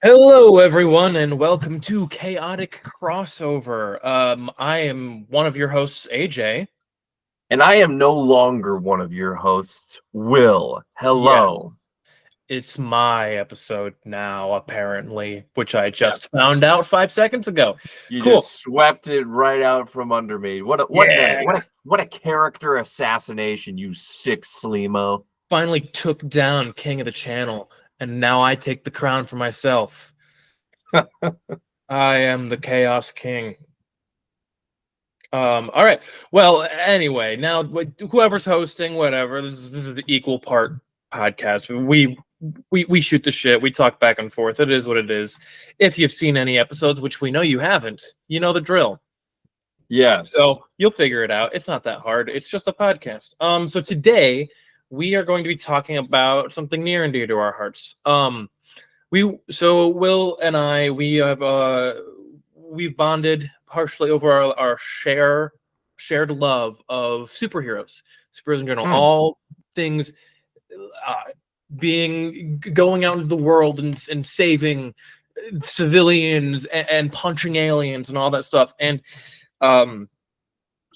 Hello, everyone, and welcome to Chaotic Crossover. I am one of your hosts, AJ. And I am no longer one of your hosts, Will. Yes, Hello. it's my episode now, apparently, which I just Yes. found out 5 seconds ago. You Cool. just swept it right out from under me. Yeah. What a character assassination, you sick sleemo. Finally took down King of the Channel, and now I take the crown for myself. I am the Chaos King. All right. Well, anyway, now whoever's hosting, whatever. This is the equal part podcast. We shoot the shit. We talk back and forth. It is what it is. If you've seen any episodes, which we know you haven't, you know the drill. Yes. So you'll figure it out. It's not that hard. It's just a podcast. So today we are going to be talking about something near and dear to our hearts. Will and I we've bonded partially over our shared love of superheroes in general, Hmm. all things going out into the world and saving civilians and punching aliens and all that stuff. And um,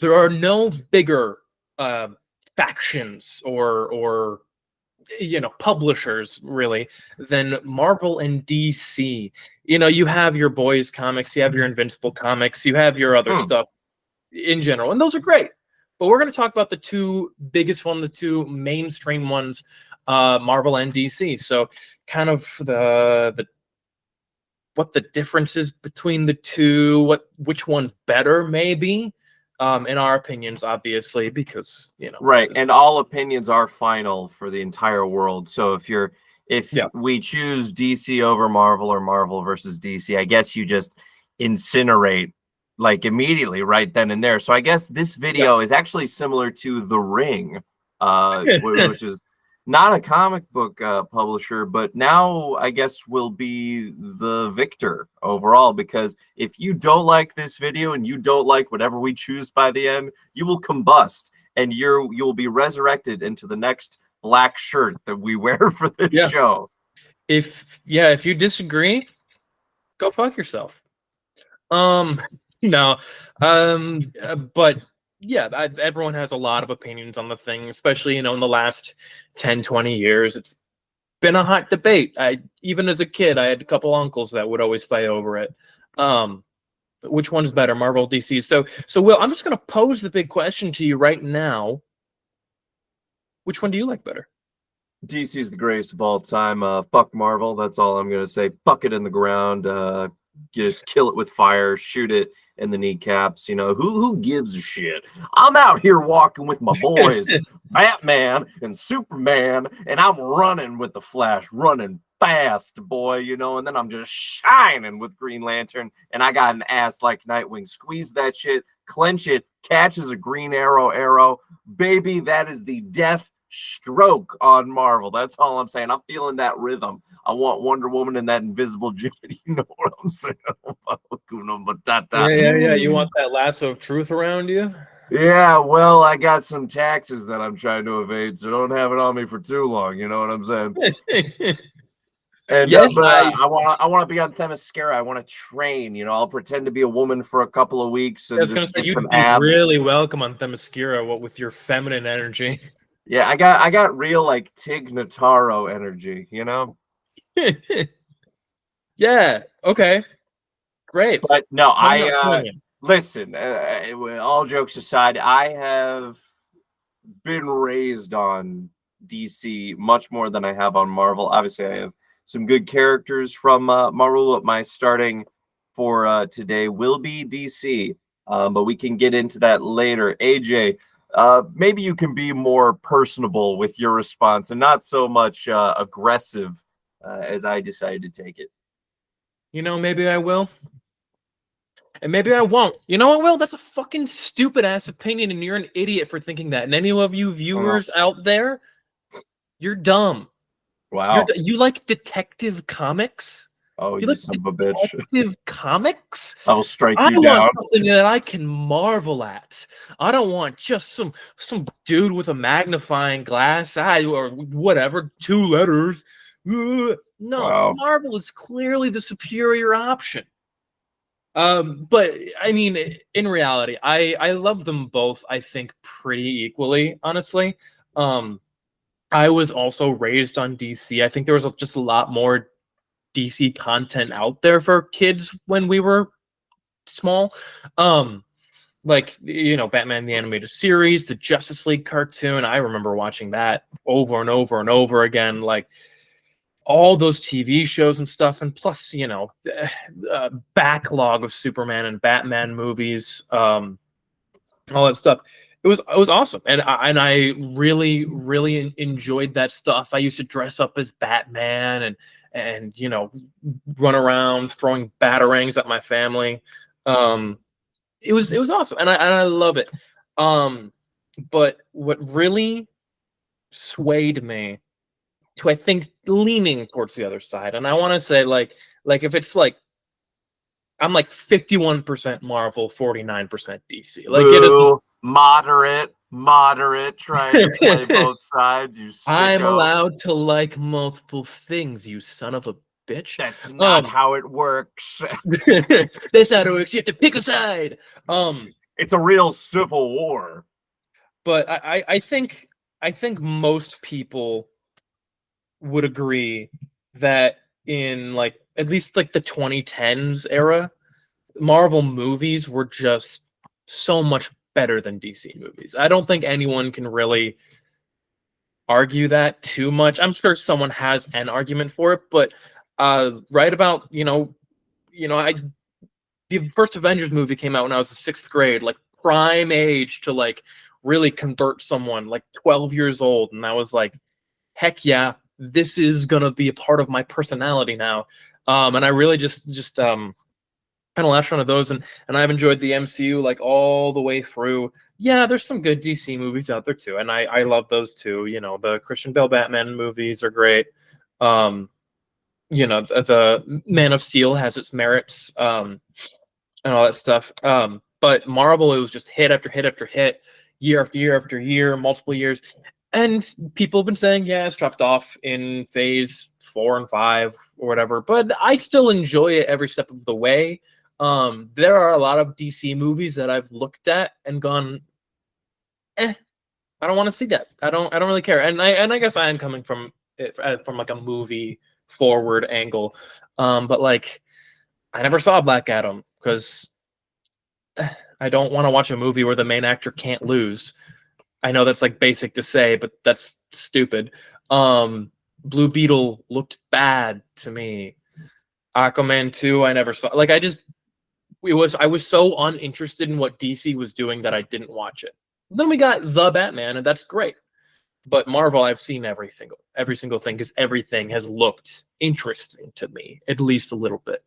there are no bigger uh, factions or publishers really than Marvel and DC. You have your boys comics, you have your Invincible comics, you have your other Hmm. stuff in general, and those are great. But we're going to talk about the two biggest one, the two mainstream ones, Marvel and DC. So kind of the what the differences between the two, which one's better maybe, in our opinions, obviously, because Right. And all opinions are final for the entire world. So if yeah. we choose DC over Marvel or Marvel versus DC, I guess you just incinerate like immediately right then and there. So I guess this Yeah. video is actually similar to The Ring, which is not a comic book publisher, but now I guess will be the victor overall, because if you don't like this video and you don't like whatever we choose by the end, you will combust and you'll be resurrected into the next black shirt that we wear for this Yeah. show. If you disagree, go fuck yourself. No. But yeah, everyone has a lot of opinions on the thing, especially in the last 10-20 years. It's been a hot debate. Even as a kid, I had a couple uncles that would always fight over it. Which one's better, Marvel, DC? So Will, I'm just gonna pose the big question to you right now. Which one do you like better? DC's the greatest of all time. Fuck Marvel. That's all I'm gonna say. Fuck it in the ground. Just kill it with fire. Shoot it in the kneecaps. Who gives a shit? I'm out here walking with my boys, Batman and Superman, and I'm running with the Flash, running fast, boy. And then I'm just shining with Green Lantern, and I got an ass like Nightwing. Squeeze that shit, clench it, catches a Green Arrow, baby. That is the death stroke on Marvel. That's all I'm saying. I'm feeling that rhythm. I want Wonder Woman and that invisible Jimmy. You know what I'm saying? Yeah. You want that lasso of truth around you? Yeah, well, I got some taxes that I'm trying to evade, so don't have it on me for too long. You know what I'm saying? And Yes, but I want to be on Themyscira. I want to train. I'll pretend to be a woman for a couple of weeks I and was gonna just say get some you'd be abs. really welcome on Themyscira, what with your feminine energy. Yeah, I got real like Tig Notaro energy. Yeah. Okay. Great. But no, Coming out swinging. listen. All jokes aside, I have been raised on DC much more than I have on Marvel. Obviously, I have some good characters from Marvel. But my starting for today will be DC, but we can get into that later. AJ, maybe you can be more personable with your response and not so much aggressive as I decided to take it. Maybe I will. And maybe I won't. You know what, Will? That's a fucking stupid ass opinion, and you're an idiot for thinking that. And any of you viewers out there, you're dumb. Wow. You like Detective Comics? Oh, You you like son of a bitch. Detective Comics? I will strike I you want down. something that I can marvel at. I don't want just some dude with a magnifying glass eye or whatever, 2 letters. No, Wow. Marvel is clearly the superior option. But I mean, in reality, I love them both, I think, pretty equally, honestly. I was also raised on DC. I think there was just a lot more DC content out there for kids when we were small. Like, Batman the Animated Series, the Justice League cartoon. I remember watching that over and over and over again. Like, all those TV shows and stuff, and plus, backlog of Superman and Batman movies, all that stuff. It was awesome, and I really really enjoyed that stuff. I used to dress up as Batman and run around throwing batarangs at my family. It was awesome, and I love it. But what really swayed me to, I think, leaning towards the other side. And I want to say, like if it's like I'm like 51% Marvel, 49% DC. Like it is. Boo. Moderate, trying to play both sides, you I'm sicko. allowed to like multiple things, you son of a bitch. That's not how it works. That's not how it works. You have to pick a side. It's a real civil war. But I think most people would agree that in like at least like the 2010s era, Marvel movies were just so much better than DC movies. I don't think anyone can really argue that too much. I'm sure someone has an argument for it, but right about the first Avengers movie came out when I was in 6th grade, like prime age to like really convert someone, like 12 years old, and I was like, heck yeah, this is gonna be a part of my personality now. And I really just kind of latched onto those, and I've enjoyed the MCU like all the way through. Yeah, there's some good DC movies out there too, and I love those too. The Christian Bale Batman movies are great. The Man of Steel has its merits, and all that stuff. But Marvel, it was just hit after hit after hit, year after year after year, multiple years. And people have been saying, yeah, it's dropped off in phase 4 and 5 or whatever, but I still enjoy it every step of the way. There are a lot of DC movies that I've looked at and gone, I don't want to see that. I don't really care. And I guess I am coming from it from like a movie forward angle. But like I never saw Black Adam because I don't want to watch a movie where the main actor can't lose. I know that's like basic to say, but that's stupid. Blue Beetle looked bad to me. Aquaman 2, I never saw. Like I was so uninterested in what DC was doing that I didn't watch it. Then we got The Batman, and that's great. But Marvel, I've seen every single thing because everything has looked interesting to me, at least a little bit.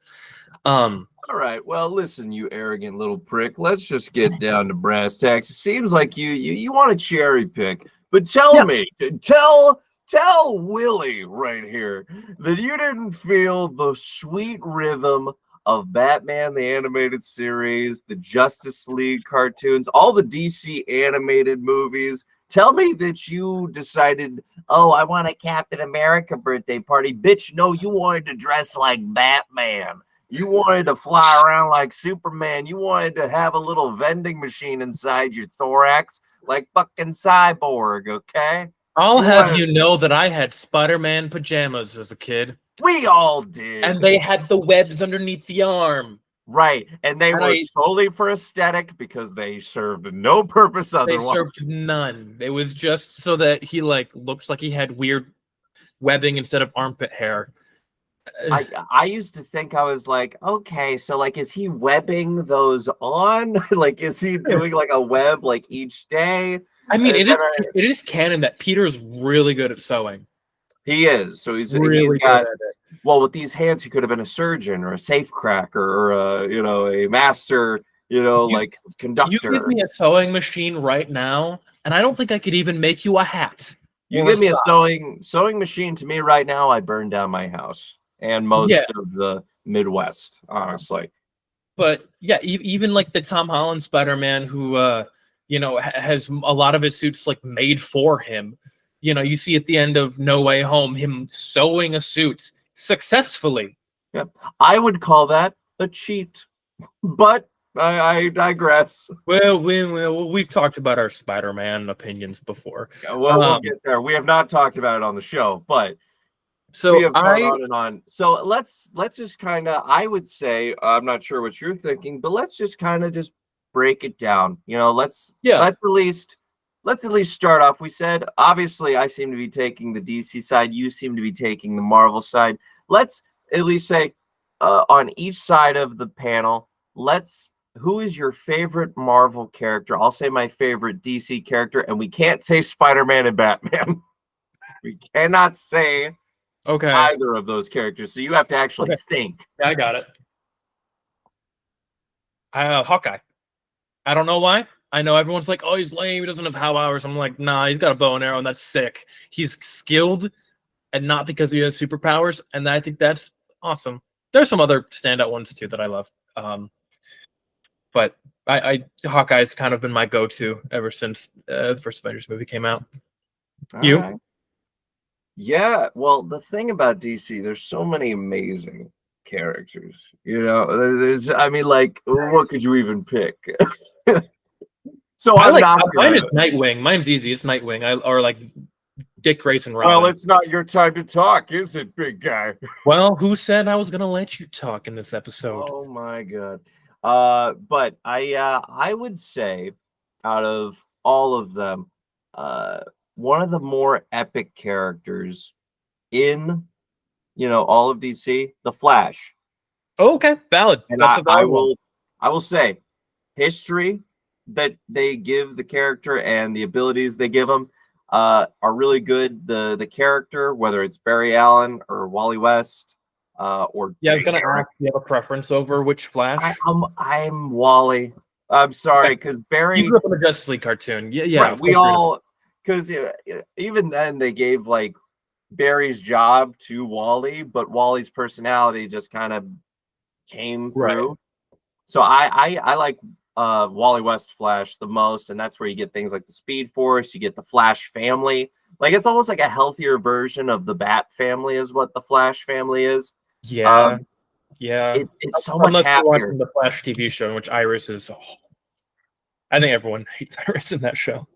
All right. Well, listen, you arrogant little prick. Let's just get down to brass tacks. It seems like you want to cherry pick, but tell me, tell Willie right here that you didn't feel the sweet rhythm of Batman the Animated Series, the Justice League cartoons, all the DC animated movies. Tell me that you decided, oh, I want a Captain America birthday party. Bitch, no, you wanted to dress like Batman. You wanted to fly around like Superman. You wanted to have a little vending machine inside your thorax like fucking Cyborg, okay? I'll have you know that I had Spider-Man pajamas as a kid. We all did. And they had the webs underneath the arm. Right. And they were solely for aesthetic because they served no purpose otherwise. They served none. It was just so that he like looked like he had weird webbing instead of armpit hair. I used to think, I was like, okay, so like, is he webbing those on? Like, is he doing like a web like each day? I mean, it is canon that Peter's really good at sewing. He is. So he's good at it. Well, with these hands, he could have been a surgeon or a safecracker or a master, like conductor. You give me a sewing machine right now, and I don't think I could even make you a hat. You give me a sewing machine to me right now, I burn down my house and most of the Midwest, honestly. But yeah, even like the Tom Holland Spider-Man, who has a lot of his suits like made for him. You see at the end of No Way Home him sewing a suit successfully. Yep. I would call that a cheat, but I digress. Well, we've talked about our Spider-Man opinions before. Well, we'll get there. We have not talked about it on the show, but we So have gone on and on. So let's just kind of, I would say, I'm not sure what you're thinking, but let's just kind of just break it down. You know, let's at least start off. We said obviously I seem to be taking the DC side, you seem to be taking the Marvel side. Let's at least say on each side of the panel, who is your favorite Marvel character? I'll say my favorite DC character, and we can't say Spider-Man and Batman. We cannot say either of those characters, so you have to actually think. Yeah, I got it. Hawkeye. I don't know why. I know everyone's like, oh, he's lame, he doesn't have powers. I'm like, nah, he's got a bow and arrow, and that's sick. He's skilled, and not because he has superpowers, and I think that's awesome. There's some other standout ones too that I love. But Hawkeye's kind of been my go-to ever since the first Avengers movie came out. You? Right. Yeah, well, the thing about DC, there's so many amazing characters. You know, I mean, like, what could you even pick? So mine is Nightwing. Mine's easy. It's Nightwing. Or like Dick Grayson. Robin. Well, it's not your time to talk, is it, big guy? Well, who said I was gonna let you talk in this episode? Oh my god. But I would say out of all of them, one of the more epic characters in all of DC, the Flash. Oh, okay, valid. And I will say history that they give the character and the abilities they give him are really good. The character, whether it's Barry Allen or Wally West, or I was gonna ask, you have a preference over which Flash? I'm Wally. I'm sorry, because Barry. You grew up in the Justice League cartoon, yeah. Right, we all, because even then they gave like Barry's job to Wally, but Wally's personality just kind of came through. Right. So I like Wally West Flash the most, and that's where you get things like the Speed Force. You get the Flash family. Like, it's almost like a healthier version of the Bat family is what the Flash family is. Yeah. It's so much happier. Watching the Flash TV show, in which Iris is. I think everyone hates Iris in that show.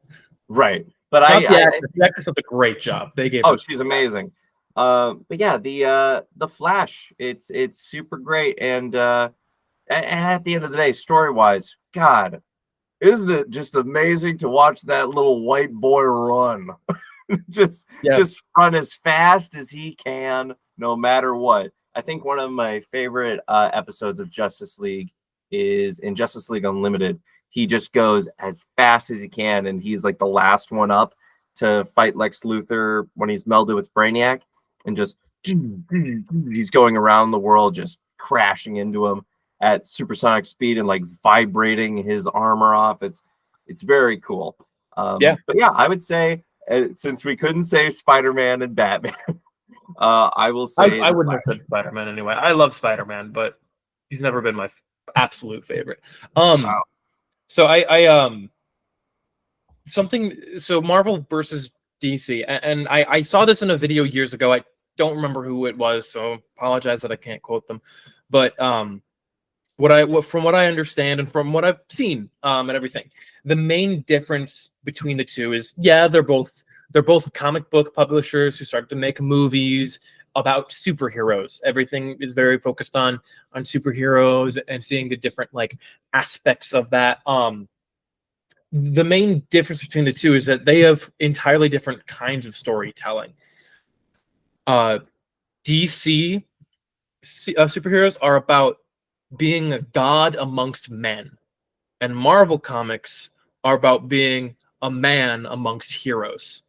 Right, but the actress does a great job. They gave. Oh, she's amazing. But yeah, the Flash, it's super great, and at the end of the day, story wise, God, isn't it just amazing to watch that little white boy run? just run as fast as he can, no matter what. I think one of my favorite episodes of Justice League is in Justice League Unlimited. He just goes as fast as he can, and he's like the last one up to fight Lex Luthor when he's melded with Brainiac, and just he's going around the world, just crashing into him at supersonic speed and like vibrating his armor off. It's very cool. But yeah, I would say since we couldn't say Spider-Man and Batman, I will say I wouldn't have said Spider-Man anyway. I love Spider-Man, but he's never been my absolute favorite. Wow. So so Marvel versus DC, and I saw this in a video years ago. I don't remember who it was, so apologize that I can't quote them. But from what I understand and from what I've seen and everything, the main difference between the two is they're both comic book publishers who started to make movies about superheroes. Everything is very focused on superheroes and seeing the different like aspects of that. The main difference between the two is that they have entirely different kinds of storytelling. DC superheroes are about being a god amongst men, and Marvel comics are about being a man amongst heroes,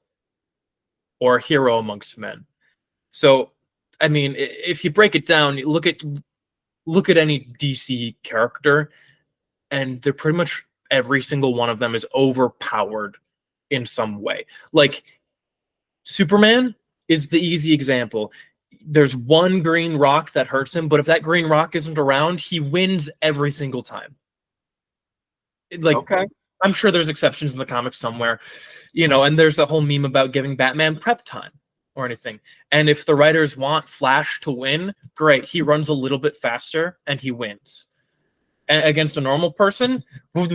or a hero amongst men. So, I mean, if you break it down, you look at any DC character, and they're pretty much every single one of them is overpowered in some way. Like, Superman is the easy example. There's one green rock that hurts him, but if that green rock isn't around, he wins every single time. Like, okay. I'm sure there's exceptions in the comics somewhere, and there's the whole meme about giving Batman prep time. or anything. And if the writers want Flash to win, great. He runs a little bit faster and he wins. Against a normal person, all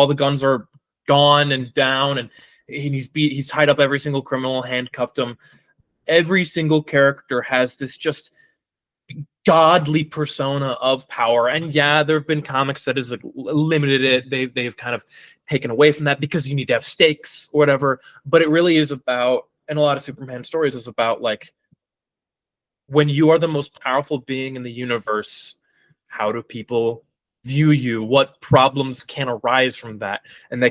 the guns are gone and down, and he's tied up every single criminal, handcuffed him. Every single character has this just godly persona of power. And yeah, there have been comics that has like limited it. They've kind of taken away from that because you need to have stakes or whatever. But it really is about, and a lot of Superman stories is about, like, when you are the most powerful being in the universe, how do people view you? What problems can arise from that? And they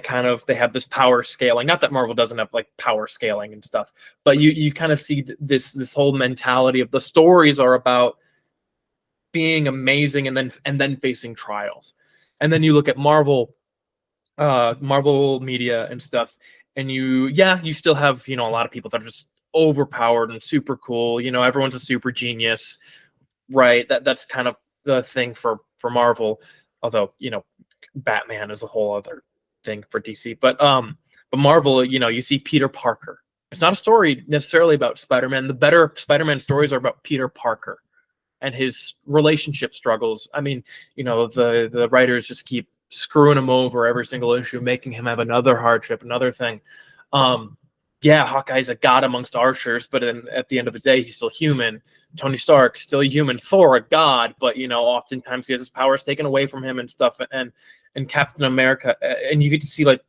have this power scaling. Not that Marvel doesn't have like power scaling and stuff, but you kind of see this whole mentality of the stories are about being amazing and then facing trials. And then you look at Marvel media and stuff, and you still have, a lot of people that are just overpowered and super cool. Everyone's a super genius, right? That's kind of the thing for Marvel, although Batman is a whole other thing for DC. But Marvel, you see Peter Parker. It's not a story necessarily about Spider-Man. The better Spider-Man stories are about Peter Parker and his relationship struggles. I mean, the writers just keep screwing him over every single issue, making him have another hardship, another thing. Yeah, Hawkeye's a god amongst archers, but at the end of the day, he's still human. Tony Stark, still a human. Thor, a god, but oftentimes he has his powers taken away from him and stuff. And Captain America, and you get to see, like,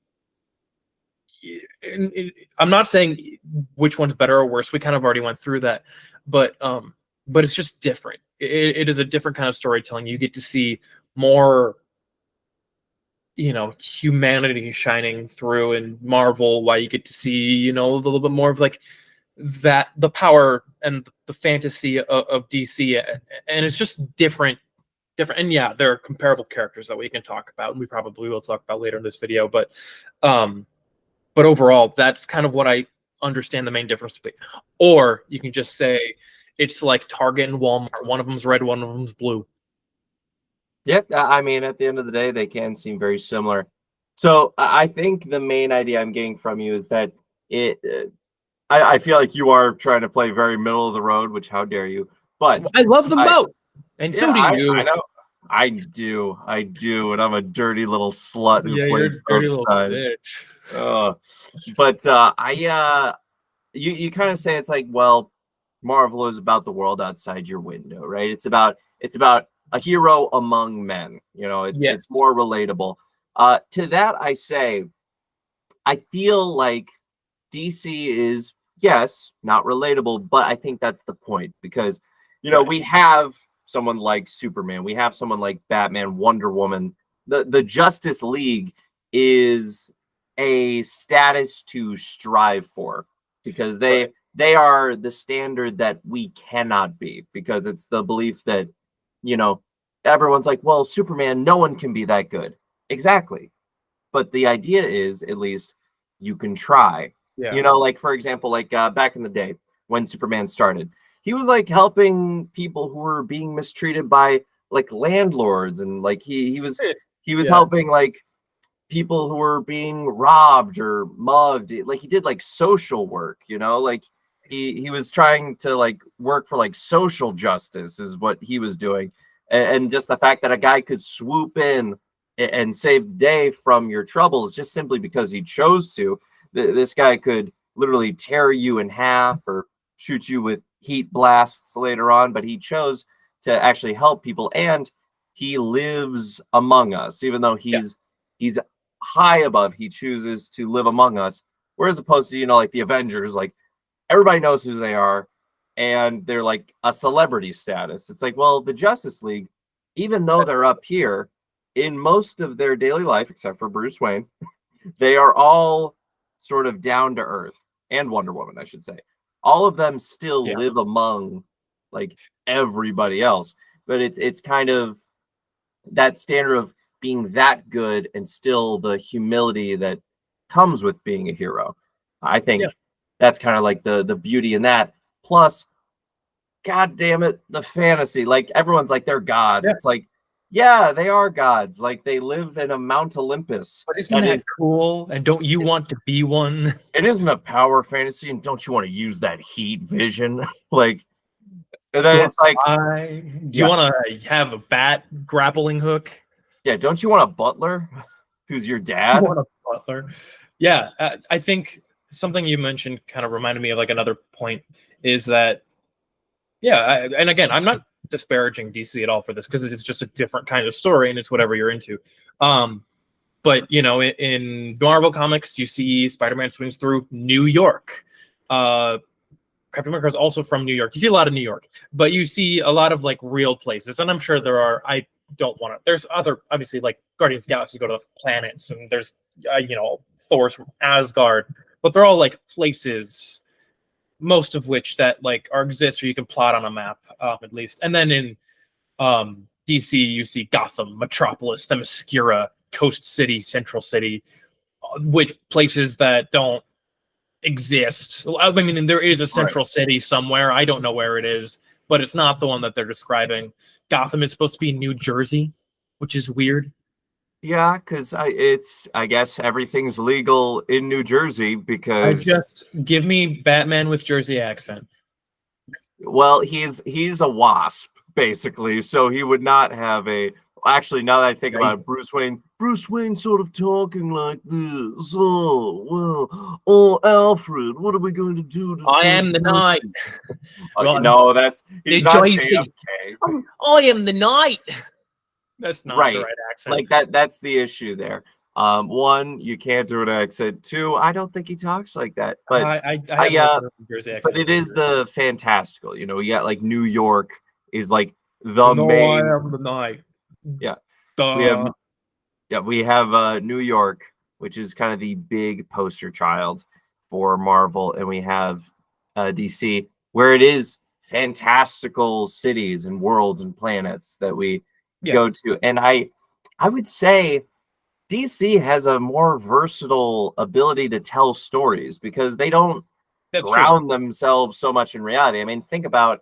I'm not saying which one's better or worse. We kind of already went through that, but it's just different. It is a different kind of storytelling. You get to see more, humanity shining through in Marvel, while you get to see, a little bit more of like that, the power and the fantasy of DC. And it's just different. And yeah, there are comparable characters that we can talk about, and we probably will talk about later in this video. But overall, that's kind of what I understand the main difference to be. Or you can just say it's like Target and Walmart. One of them's red, one of them's blue. Yeah, I mean, at the end of the day, they can seem very similar. So I think the main idea I'm getting from you is that I feel like you are trying to play very middle of the road, which how dare you? But I love them both, and so do you. I know. I do, and I'm a dirty little slut who plays both sides. But you kind of say it's like, well, Marvel is about the world outside your window, right? It's about a hero among men. It's more relatable. To that, I say, I feel like DC is, yes, not relatable, but I think that's the point, because we have someone like Superman, we have someone like Batman, Wonder Woman. The Justice League is a status to strive for, because they are the standard that we cannot be, because it's the belief that everyone's like, well, Superman, no one can be that good. Exactly. But the idea is, at least you can try. Yeah. Like, for example, like back in the day when Superman started, he was like helping people who were being mistreated by like landlords, and like he was helping like people who were being robbed or mugged. Like, he did like social work, like he was trying to like work for like social justice is what he was doing. And just the fact that a guy could swoop in and save day from your troubles just simply because he chose to. This guy could literally tear you in half or shoot you with heat blasts later on, but he chose to actually help people, and he lives among us. Even though he's high above, he chooses to live among us. Whereas opposed to, like the Avengers, like everybody knows who they are, and they're like a celebrity status. It's like, well, the Justice League, even though they're up here, in most of their daily life, except for Bruce Wayne, they are all sort of down to earth, and Wonder Woman, I should say. All of them still live among like everybody else, but it's kind of that standard of being that good and still the humility that comes with being a hero. I think that's kind of like the beauty in that. Plus, God damn it, the fantasy. Like, everyone's like, they're gods. It's like, Yeah, they are gods. Like they live in a Mount Olympus. But isn't That that is, cool? And don't you want to be one? it isn't a power fantasy, and don't you want to use that heat vision? Like, and Do you then want it's like, to fly? Do you yeah, want to have a bat grappling hook? yeah. Don't you want a butler who's your You dad? want a butler? Yeah, I think something you mentioned kind of reminded me of like another point is that yeah, and again, I'm not disparaging DC at all for this because it's just a different kind of story and it's whatever you're into. Um, but you know, in Marvel comics, you see Spider-Man swings through New York. Captain America is also from New York. You see a lot of New York, but you see a lot of like real places, and I'm sure there are. I don't want to. There's other obviously like Guardians of the Galaxy go to planets, and there's you know Thor's from Asgard, but they're all like places, most of which that like are exist or you can plot on a map at least. And then in DC, you see Gotham, Metropolis, Themyscira, Coast City, Central City, with places that don't exist. I mean, there is a Right. central city somewhere. I don't know where it is, but it's not the one that they're describing. Gotham is supposed to be New Jersey, which is weird. Yeah, because I guess everything's legal in New Jersey I because, just give me Batman with Jersey accent. well, he's a wasp basically, so he would not have a. Actually, now that I think Right? about it, Bruce Wayne sort of talking like this. Oh well, oh Alfred, what are we going to do to I save am the knight. Jersey? Well, No, that's the he's not Jersey. JFK. I am the knight. That's not the Right. right accent. Like that's the issue there. One, you can't do an accent. Two, I don't think he talks like that. But I have I no Jersey but accent it is either. the fantastical. You know, you got like New York is like the No, I main. am the knight. Yeah. We have Duh. we have New York, which is kind of the big poster child for Marvel, and we have DC, where it is fantastical cities and worlds and planets that we Yeah, go to. And I would say DC has a more versatile ability to tell stories because they don't that's true. ground themselves so much in reality. I mean, think about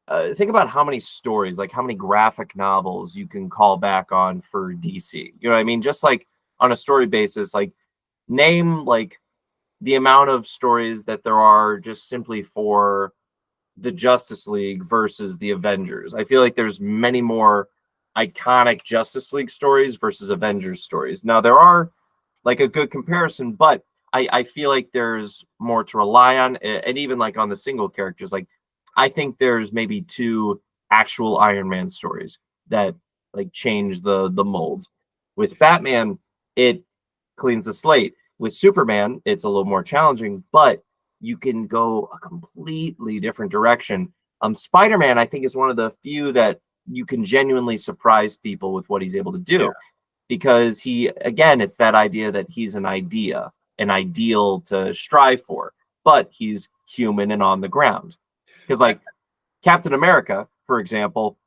how many stories, like how many graphic novels you can call back on for DC. You know what I mean? Just like on a story basis, like name like the amount of stories that there are just simply for the Justice League versus the Avengers. I feel like there's many more iconic Justice League stories versus Avengers stories. Now there are like a good comparison, but I feel like there's more to rely on, and even like on the single characters. Like I think there's maybe two actual Iron Man stories that like change the mold. With Batman, it cleans the slate. With Superman, it's a little more challenging, but you can go a completely different direction. Spider-Man, I think, is one of the few that you can genuinely surprise people with what he's able to Yeah. do because he, again, it's that idea that he's an idea, an ideal to strive for, but he's human and on the ground. Because, I, like, Captain America, for example,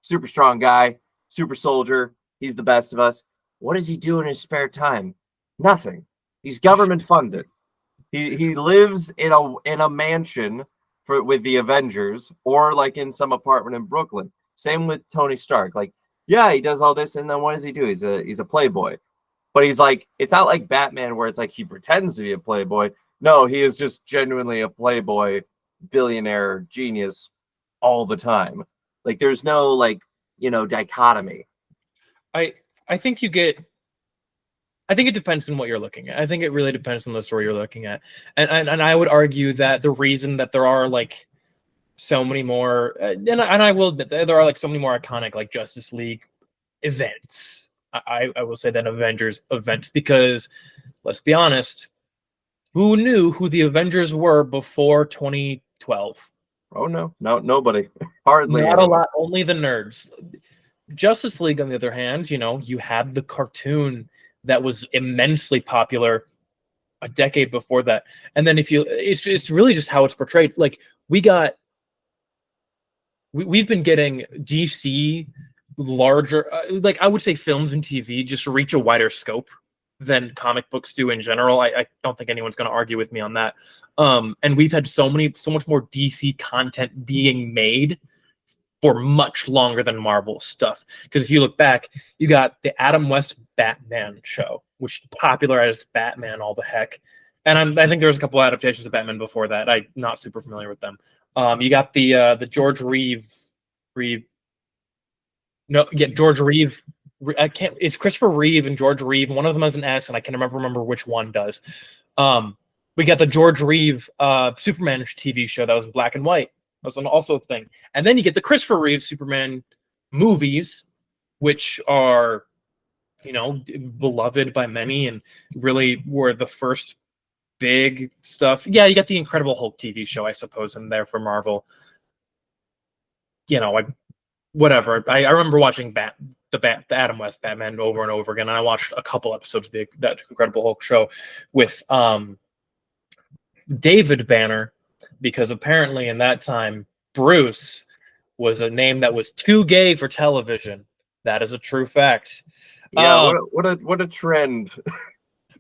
super strong guy, super soldier, he's the best of us. What does he do in his spare time? Nothing. He's government funded. He lives in a mansion for with the Avengers or like in some apartment in Brooklyn. Same with Tony Stark. Like, yeah, he does all this, and then what does he do? He's a playboy. But he's like, it's not like Batman where it's like he pretends to be a playboy. No, he is just genuinely a playboy, billionaire, genius all the time. Like there's no like, dichotomy. I I think you get. I think it depends on what you're looking at. I think it really depends on the story you're looking at, and I would argue that the reason that there are like so many more, and I will admit that there are like so many more iconic like Justice League events. I will say than Avengers events because let's be honest, who knew who the Avengers were before 2012? Oh no, no, nobody. Hardly Not a anyone. lot, only the nerds. Justice League, on the other hand, you know, you had the cartoon that was immensely popular a decade before that. And then if you, it's really just how it's portrayed. Like we got, we've been getting DC larger, like I would say films and TV just reach a wider scope than comic books do in general. I don't think anyone's going to argue with me on that. And we've had so much more DC content being made for much longer than Marvel stuff. Because if you look back, you got the Adam West Batman show, which popularized Batman all the heck. And I think there was a couple adaptations of Batman before that. I'm not super familiar with them. You got the George Reeve. No, yeah, George Reeve. I can't. It's Christopher Reeve and George Reeve. One of them has an S, and I can never remember which one does. We got the George Reeve Superman TV show that was in black and white. That was also a thing. And then you get the Christopher Reeve Superman movies, which are, beloved by many and really were the first big stuff. Yeah, you got the Incredible Hulk TV show, I suppose, in there for Marvel. Whatever. I remember watching the Adam West Batman over and over again. And I watched a couple episodes of that Incredible Hulk show with David Banner, because apparently in that time Bruce was a name that was too gay for television. That is a true fact. Yeah, what a trend.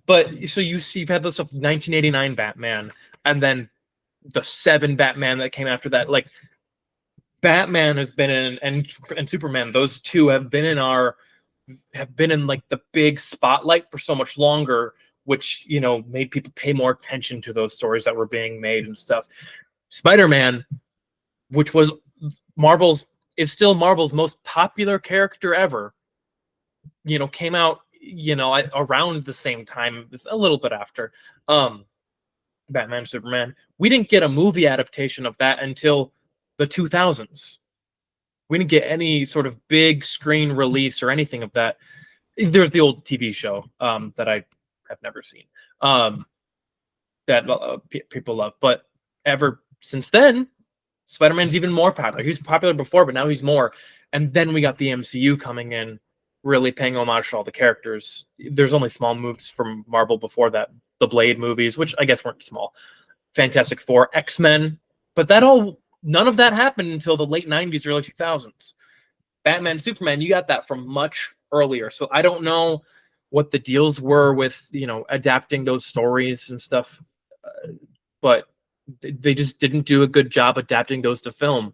But so you've had this of 1989 Batman, and then the 7 Batman that came after that. Like Batman has been in, and Superman, those two have been in like the big spotlight for so much longer, which made people pay more attention to those stories that were being made and stuff. Spider-Man, which was is still Marvel's most popular character ever, came out around the same time, a little bit after Batman Superman. We didn't get a movie adaptation of that until the 2000s. We didn't get any sort of big screen release or anything of that. There's the old TV show that I have never seen that people love, but ever since then, Spider-Man's even more popular. He was popular before, but now he's more. And then we got the MCU coming in, really paying homage to all the characters. There's only small moves from Marvel before that. The Blade movies, which I guess weren't small. Fantastic Four, X-Men, but none of that happened until the late 90s, early 2000s. Batman, Superman, you got that from much earlier. So I don't know what the deals were with, adapting those stories and stuff, but they just didn't do a good job adapting those to film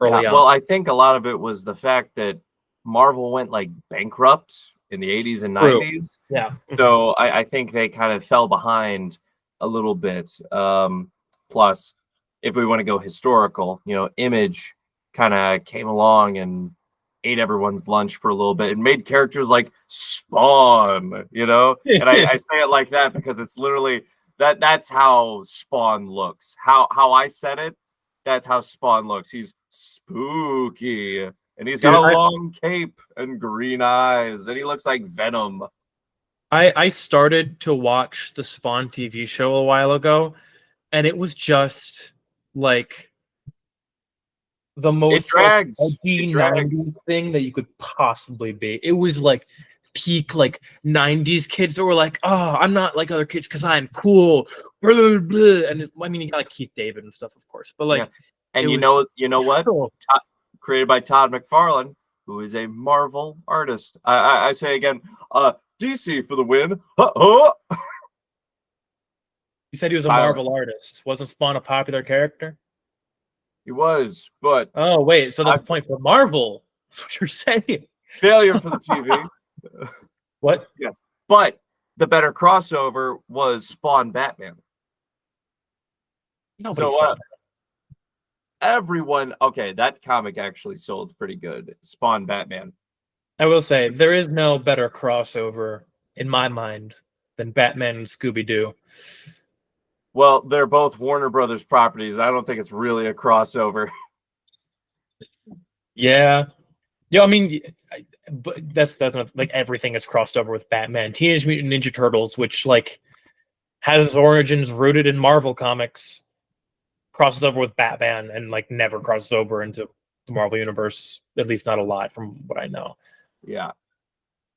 early on. Well, I think a lot of it was the fact that Marvel went like bankrupt in the 80s and 90s. Yeah. So I think they kind of fell behind a little bit. Plus, if we want to go historical, Image kind of came along and ate everyone's lunch for a little bit and made characters like Spawn, and I say it like that because it's literally that's how Spawn looks. How I said it, that's how Spawn looks. He's spooky and he's got a long cape and green eyes and he looks like Venom. I started to watch the Spawn TV show a while ago, and it was just like the most edgy 90s thing that you could possibly be. It was like peak 90s kids that were like, oh, I'm not like other kids because I'm cool. Blah, blah, blah. And you got Keith David and stuff, of course. But and you know what? Cool. Created by Todd McFarlane, who is a Marvel artist. I say again, DC for the win. You said he was a Marvel artist. Wasn't Spawn a popular character? He was, but oh wait, so that's the point for Marvel. That's what you're saying. Failure for the TV. What? Yes, but the better crossover was Spawn Batman. Nobody saw that. Everyone, okay, that comic actually sold pretty good. Spawn Batman. I will say there is no better crossover in my mind than Batman and Scooby-Doo. Well, they're both Warner Brothers properties. I don't think it's really a crossover. Yeah. I mean, but that's not like everything is crossed over with Batman. Teenage Mutant Ninja Turtles, which has its origins rooted in Marvel comics, crosses over with Batman and never crosses over into the Marvel universe, at least not a lot from what I know. Yeah.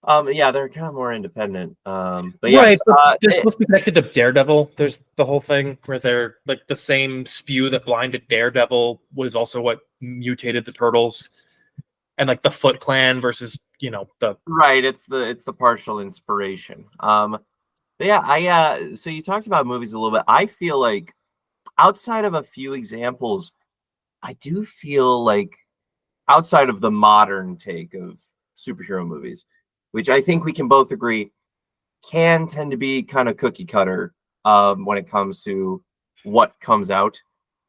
They're kind of more independent. But right, yes, they're supposed to be connected to Daredevil. There's the whole thing where they're the same spew that blinded Daredevil was also what mutated the Turtles, and the Foot Clan versus the right. It's the partial inspiration. But yeah, so you talked about movies a little bit. I feel like outside of a few examples, I do feel like outside of the modern take of superhero movies, which I think we can both agree can tend to be kind of cookie cutter when it comes to what comes out.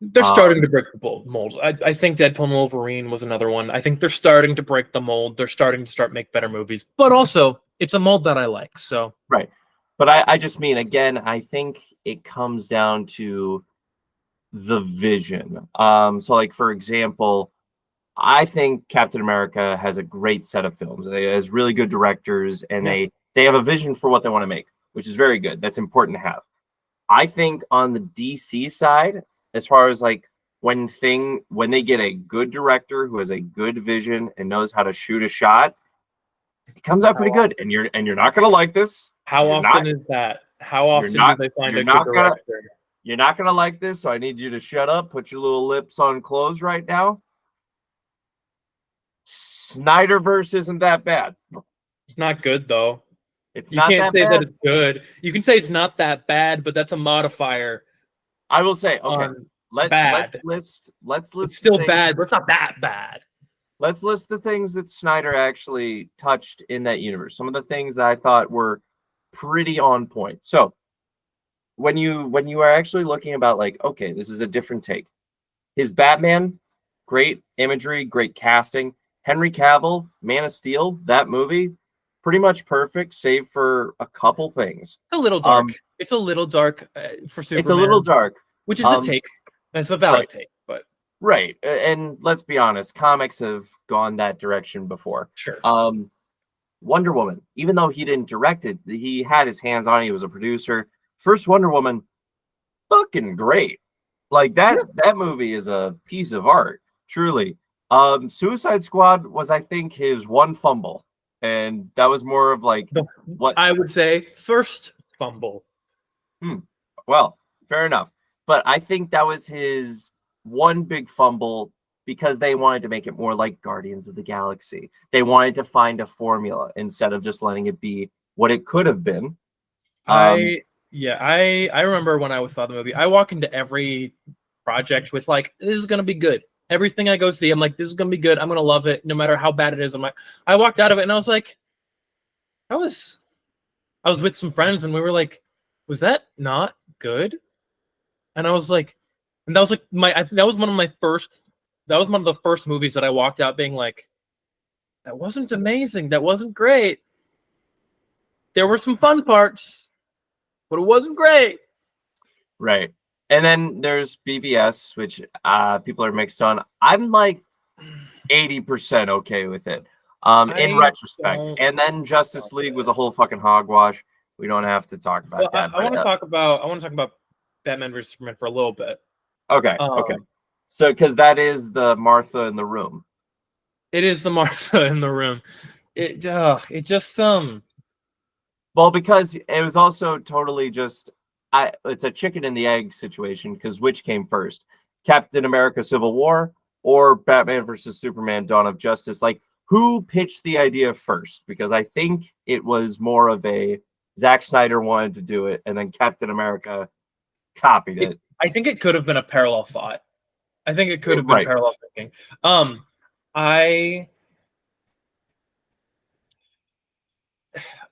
They're starting to break the mold. I think Deadpool and Wolverine was another one. I think they're starting to break the mold. They're starting to make better movies. But also, it's a mold that I like. So Right. But I just mean, again, I think it comes down to the vision. So like, for example, I think Captain America has a great set of films. It has really good directors, and they have a vision for what they want to make, which is very good. That's important to have. I think on the DC side, as far as like when they get a good director who has a good vision and knows how to shoot a shot, it comes out pretty good. And you're not gonna like this. How often is that? How often do they find a good director? You're not gonna like this, so I need you to shut up, put your little lips on closed right now. Snyderverse isn't that bad. It's not good though. It's you not can't that say bad. that it's good. You can say it's not that bad, but that's a modifier. I will say, okay, let's list. It's still bad, but it's not that bad. Let's list the things that Snyder actually touched in that universe. Some of the things that I thought were pretty on point. So when you are actually looking about like, okay, this is a different take. His Batman, great imagery, great casting. Henry Cavill, Man of Steel, that movie, pretty much perfect, save for a couple things. It's a little dark. It's a little dark for Superman. It's a little dark, which is a take. It's a valid take, but right. And let's be honest, comics have gone that direction before. Sure. Wonder Woman, even though he didn't direct it, he had his hands on it. He was a producer. First Wonder Woman, fucking great. Like that movie is a piece of art, truly. Suicide Squad was, I think, his one fumble, and that was more of like what I would say first fumble. Well, fair enough, but I think that was his one big fumble because they wanted to make it more like Guardians of the Galaxy. They wanted to find a formula instead of just letting it be what it could have been. I remember when I saw the movie, I walk into every project with like, this is gonna be good. Everything I go see, I'm like, this is gonna be good. I'm gonna love it, no matter how bad it is. I walked out of it and I was like, I was with some friends and we were like, was that not good? And I was like, and that was like that was one of the first movies that I walked out being like, that wasn't amazing. That wasn't great. There were some fun parts, but it wasn't great. Right. And then there's BVS, which people are mixed on. I'm like 80% okay with it. In retrospect. And then Justice League was a whole fucking hogwash. We don't have to talk about that. I want to talk about Batman vs Superman for a little bit. Okay. Okay. So because that is the Martha in the room. It is the Martha in the room. It just Well, because it was also totally just it's a chicken and the egg situation, because which came first? Captain America Civil War or Batman versus Superman Dawn of Justice? Like, who pitched the idea first? Because I think it was more of a Zack Snyder wanted to do it, and then Captain America copied it. I think it could have been a parallel thought. I think it could have been parallel thinking.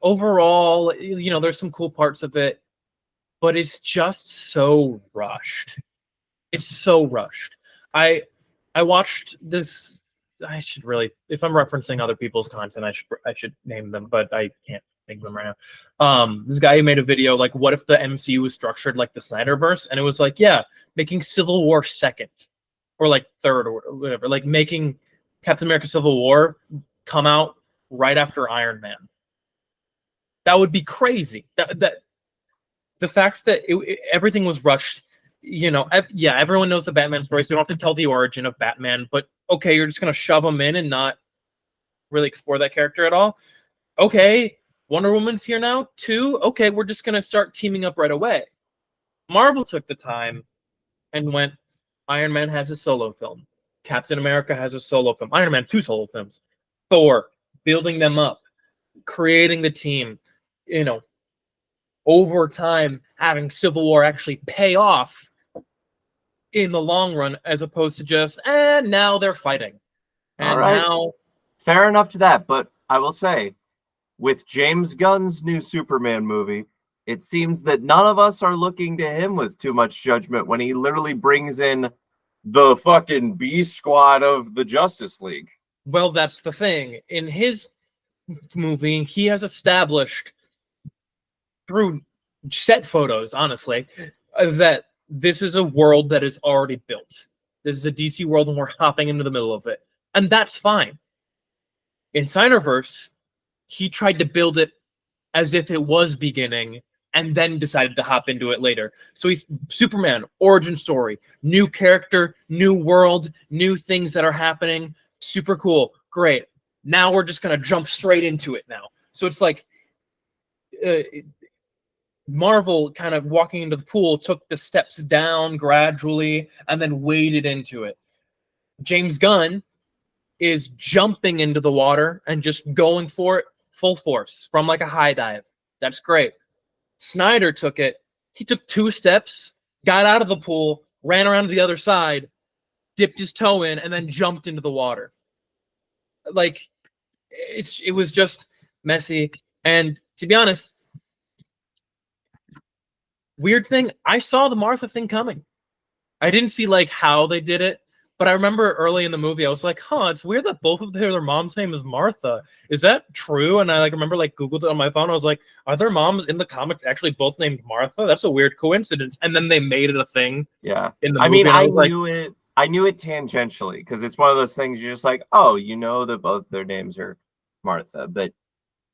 Overall, there's some cool parts of it, but it's just so rushed. It's so rushed. I watched this. I should really, if I'm referencing other people's content, I should name them, but I can't think of them right now. This guy made a video like, what if the MCU was structured like the Snyderverse? And it was like, yeah, making Civil War second or like third or whatever, like making Captain America Civil War come out right after Iron Man. That would be crazy. That the fact that everything was rushed, everyone knows the Batman story, so you don't have to tell the origin of Batman, but okay, you're just going to shove him in and not really explore that character at all. Okay, Wonder Woman's here now, too. Okay, we're just going to start teaming up right away. Marvel took the time and went, Iron Man has a solo film. Captain America has a solo film. Iron Man, 2 solo films. Thor, building them up, creating the team, over time, having Civil War actually pay off in the long run, as opposed to just, now they're fighting. All And right. now, Fair enough to that. But I will say, with James Gunn's new Superman movie, it seems that none of us are looking to him with too much judgment when he literally brings in the fucking B squad of the Justice League. well, that's the thing. In his movie, he has established through set photos, honestly, that this is a world that is already built. This is a DC world, and we're hopping into the middle of it. And that's fine. In Snyderverse, he tried to build it as if it was beginning and then decided to hop into it later. So he's Superman, origin story, new character, new world, new things that are happening. Super cool. Great. Now we're just going to jump straight into it now. So it's like Marvel kind of walking into the pool took the steps down gradually and then waded into it. James Gunn is jumping into the water and just going for it full force from like a high dive. That's great. Snyder took it. He took 2 steps, got out of the pool, ran around to the other side, dipped his toe in, and then jumped into the water. Like it was just messy. And to be honest, weird thing, I saw the Martha thing coming. I didn't see like how they did it, but I remember early in the movie I was like, "Huh, it's weird that both of their mom's name is Martha. Is that true?" And I like remember like Googled it on my phone. I was like, "Are their moms in the comics actually both named Martha? That's a weird coincidence." And then they made it a thing Yeah. in the I movie, mean, and I I was like, knew it. I knew it tangentially because it's one of those things you're just like, oh, you know that both their names are Martha. But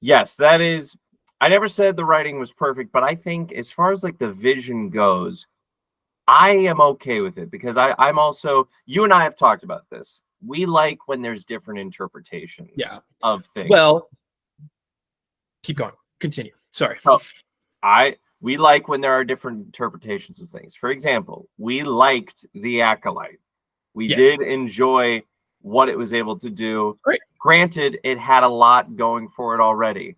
yes, that is. I never said the writing was perfect, but I think as far as like the vision goes, I am okay with it because I'm also. You and I have talked about this. We like when there's different interpretations "Yeah, of things. well, keep going, continue." Sorry. So we like when there are different interpretations of things. For example, we liked The Acolyte. We Yes, did enjoy what it was able to do. great. Granted, it had a lot going for it already.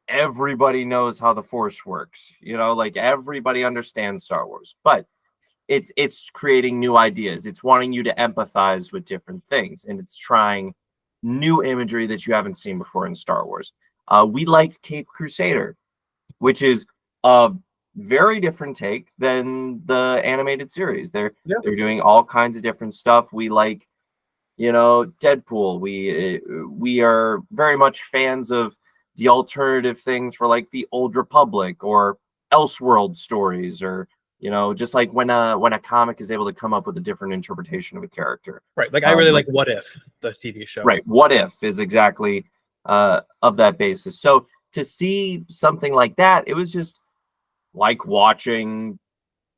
Everybody knows how the Force works, like everybody understands Star Wars, but it's creating new ideas. It's wanting you to empathize with different things, and it's trying new imagery that you haven't seen before in Star Wars. We liked Cape Crusader, which is a very different take than the animated series. They're doing all kinds of different stuff. We like, Deadpool. We are very much fans of the alternative things for like the Old Republic or Elseworld stories, or just like when a comic is able to come up with a different interpretation of a character. Right. Like I really like What If, the TV show. Right. What If is exactly of that basis. So to see something like that, it was just like watching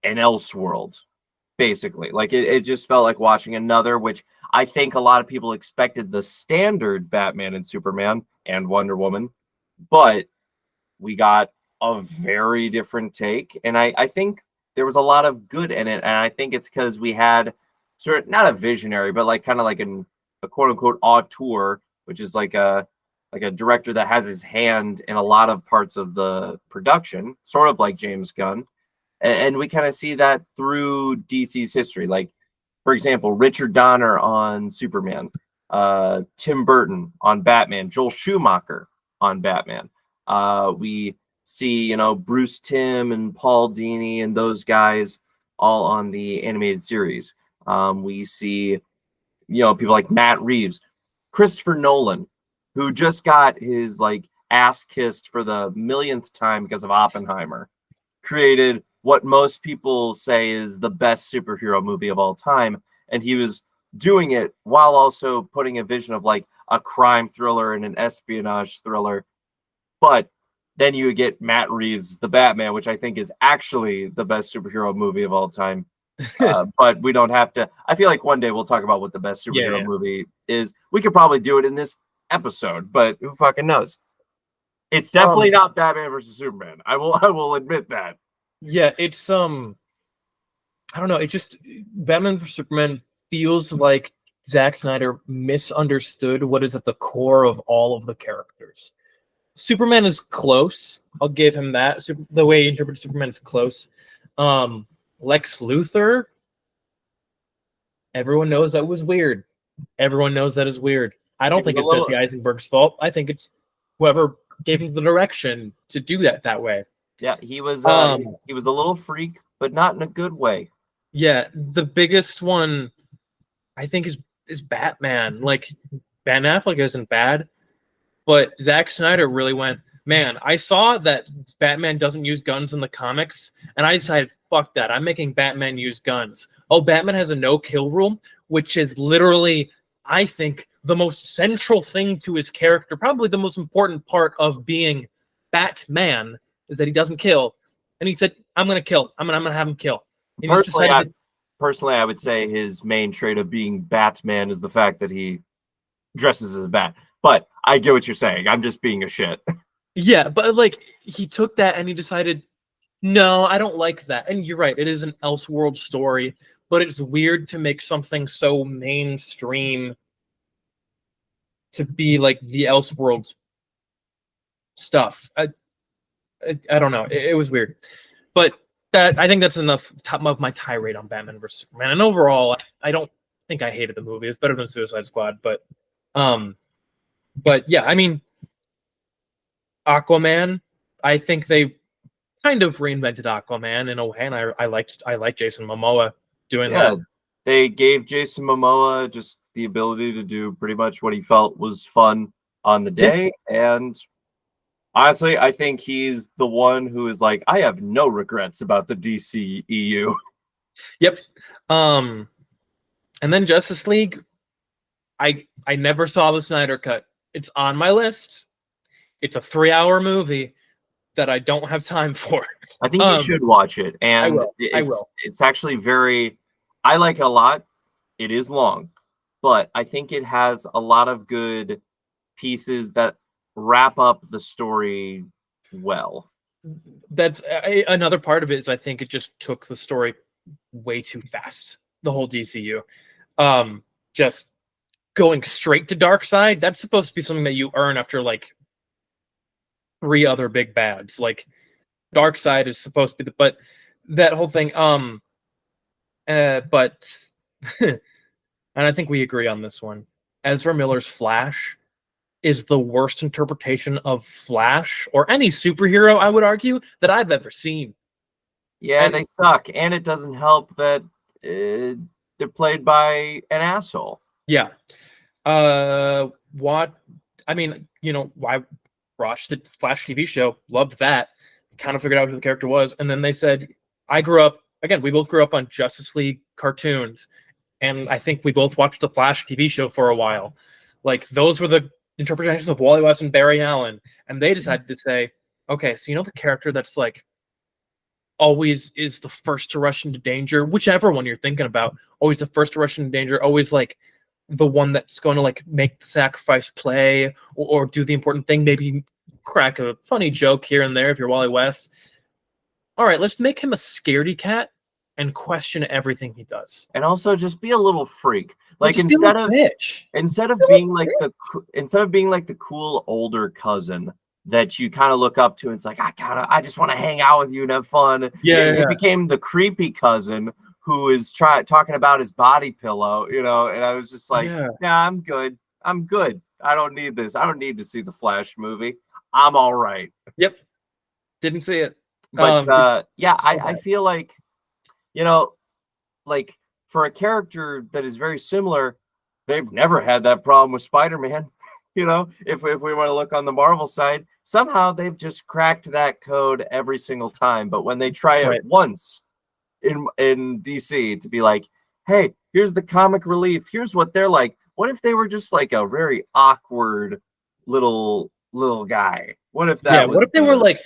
an Elseworld, basically. Like it just felt like watching another, which I think a lot of people expected the standard Batman and Superman and Wonder Woman, but we got a very different take. And I think there was a lot of good in it. And I think it's because we had sort of not a visionary, but like kind of like a quote unquote auteur, which is like a director that has his hand in a lot of parts of the production, sort of like James Gunn. And we kind of see that through DC's history. Like, for example, Richard Donner on Superman, Tim Burton on Batman, Joel Schumacher on Batman. We see, Bruce Timm and Paul Dini and those guys all on the animated series. We see, people like Matt Reeves, Christopher Nolan, who just got his like ass kissed for the millionth time because of Oppenheimer, created what most people say is the best superhero movie of all time. And he was doing it while also putting a vision of like a crime thriller and an espionage thriller. But then you get Matt Reeves' The Batman, which I think is actually the best superhero movie of all time. But we don't have to. I feel like one day we'll talk about what the best superhero movie is. We could probably do it in this episode, but who fucking knows? It's definitely not Batman versus Superman. I will admit that. Yeah, it's I don't know. It just Batman vs Superman feels like Zack Snyder misunderstood what is at the core of all of the characters. Superman is close. I'll give him that. The way he interprets Superman is close. Lex Luthor, everyone knows that was weird. Everyone knows that is weird. I He don't was think a it's little, Jesse Eisenberg's fault. I think it's whoever gave him the direction to do that way. yeah, he was Um, he was a little freak, but not in a good way. yeah, the biggest one I think is Batman. Like Ben Affleck isn't bad, but Zack Snyder really went, man, I saw that Batman doesn't use guns in the comics, and I decided, fuck that. I'm making Batman use guns. Oh, Batman has a no-kill rule, which is literally, I think, the most central thing to his character, probably the most important part of being Batman, is that he doesn't kill. And he said, I'm gonna kill. I'm gonna have him kill. And he just Personally, decided to, I would say his main trait of being Batman is the fact that he dresses as a bat. But I get what you're saying. I'm just being a shit. yeah, but like he took that and he decided, no, I don't like that. And you're right, it is an Elseworld story, but it's weird to make something so mainstream to be like the Elseworlds stuff. I don't know. It was weird, but that I think that's enough top of my tirade on Batman versus Superman. And overall, I don't think I hated the movie. It's better than Suicide Squad, um, but yeah, I mean, Aquaman. I think they kind of reinvented Aquaman in a way, and I liked Jason Momoa doing Yeah, that. they gave Jason Momoa just the ability to do pretty much what he felt was fun on the Yeah, day. And honestly, I think he's the one who is like, I have no regrets about the DC EU. yep. Um, and then Justice League. I never saw the Snyder Cut. It's on my list. It's a 3-hour movie that I don't have time for. I think you should watch it. I And will. I will. it's actually very, I like it a lot. It is long, but I think it has a lot of good pieces that wrap up the story well. That's another part of it is I think it just took the story way too fast. The whole DCU, just going straight to Dark Side. That's supposed to be something that you earn after like 3 other big bads. Like Dark Side is supposed to be but that whole thing. But and I think we agree on this one. Ezra Miller's Flash is the worst interpretation of Flash or any superhero, I would argue, that I've ever seen. Yeah, And they suck. And it doesn't help that they're played by an asshole. yeah, what I mean, I watched the Flash TV show, loved that, kind of figured out who the character was, and then they said, we both grew up on Justice League cartoons, and I think we both watched the Flash TV show for a while. Like those were the interpretations of Wally West and Barry Allen, and they decided to say, okay, so the character that's like always is the first to rush into danger, whichever one you're thinking about, always the first to rush into danger, always like the one that's going to like make the sacrifice play or do the important thing, maybe crack a funny joke here and there if you're Wally West. All right, let's make him a scaredy cat and question everything he does. And also just be a little freak. Like Just instead of bitch. being like the cool older cousin that you kind of look up to and it's like, I just want to hang out with you and have fun. Yeah. It became the creepy cousin who is talking about his body pillow, and I was just like, yeah, I'm good. I don't need this. I don't need to see the Flash movie. I'm all right. Yep. Didn't see it. But yeah, I feel like, like for a character that is very similar, they've never had that problem with Spider-Man. If we want to look on the Marvel side, somehow they've just cracked that code every single time. But when they try it once in DC to be like, hey, here's the comic relief, here's what they're like. What if they were just like a very awkward little guy? What if that was what if they were like,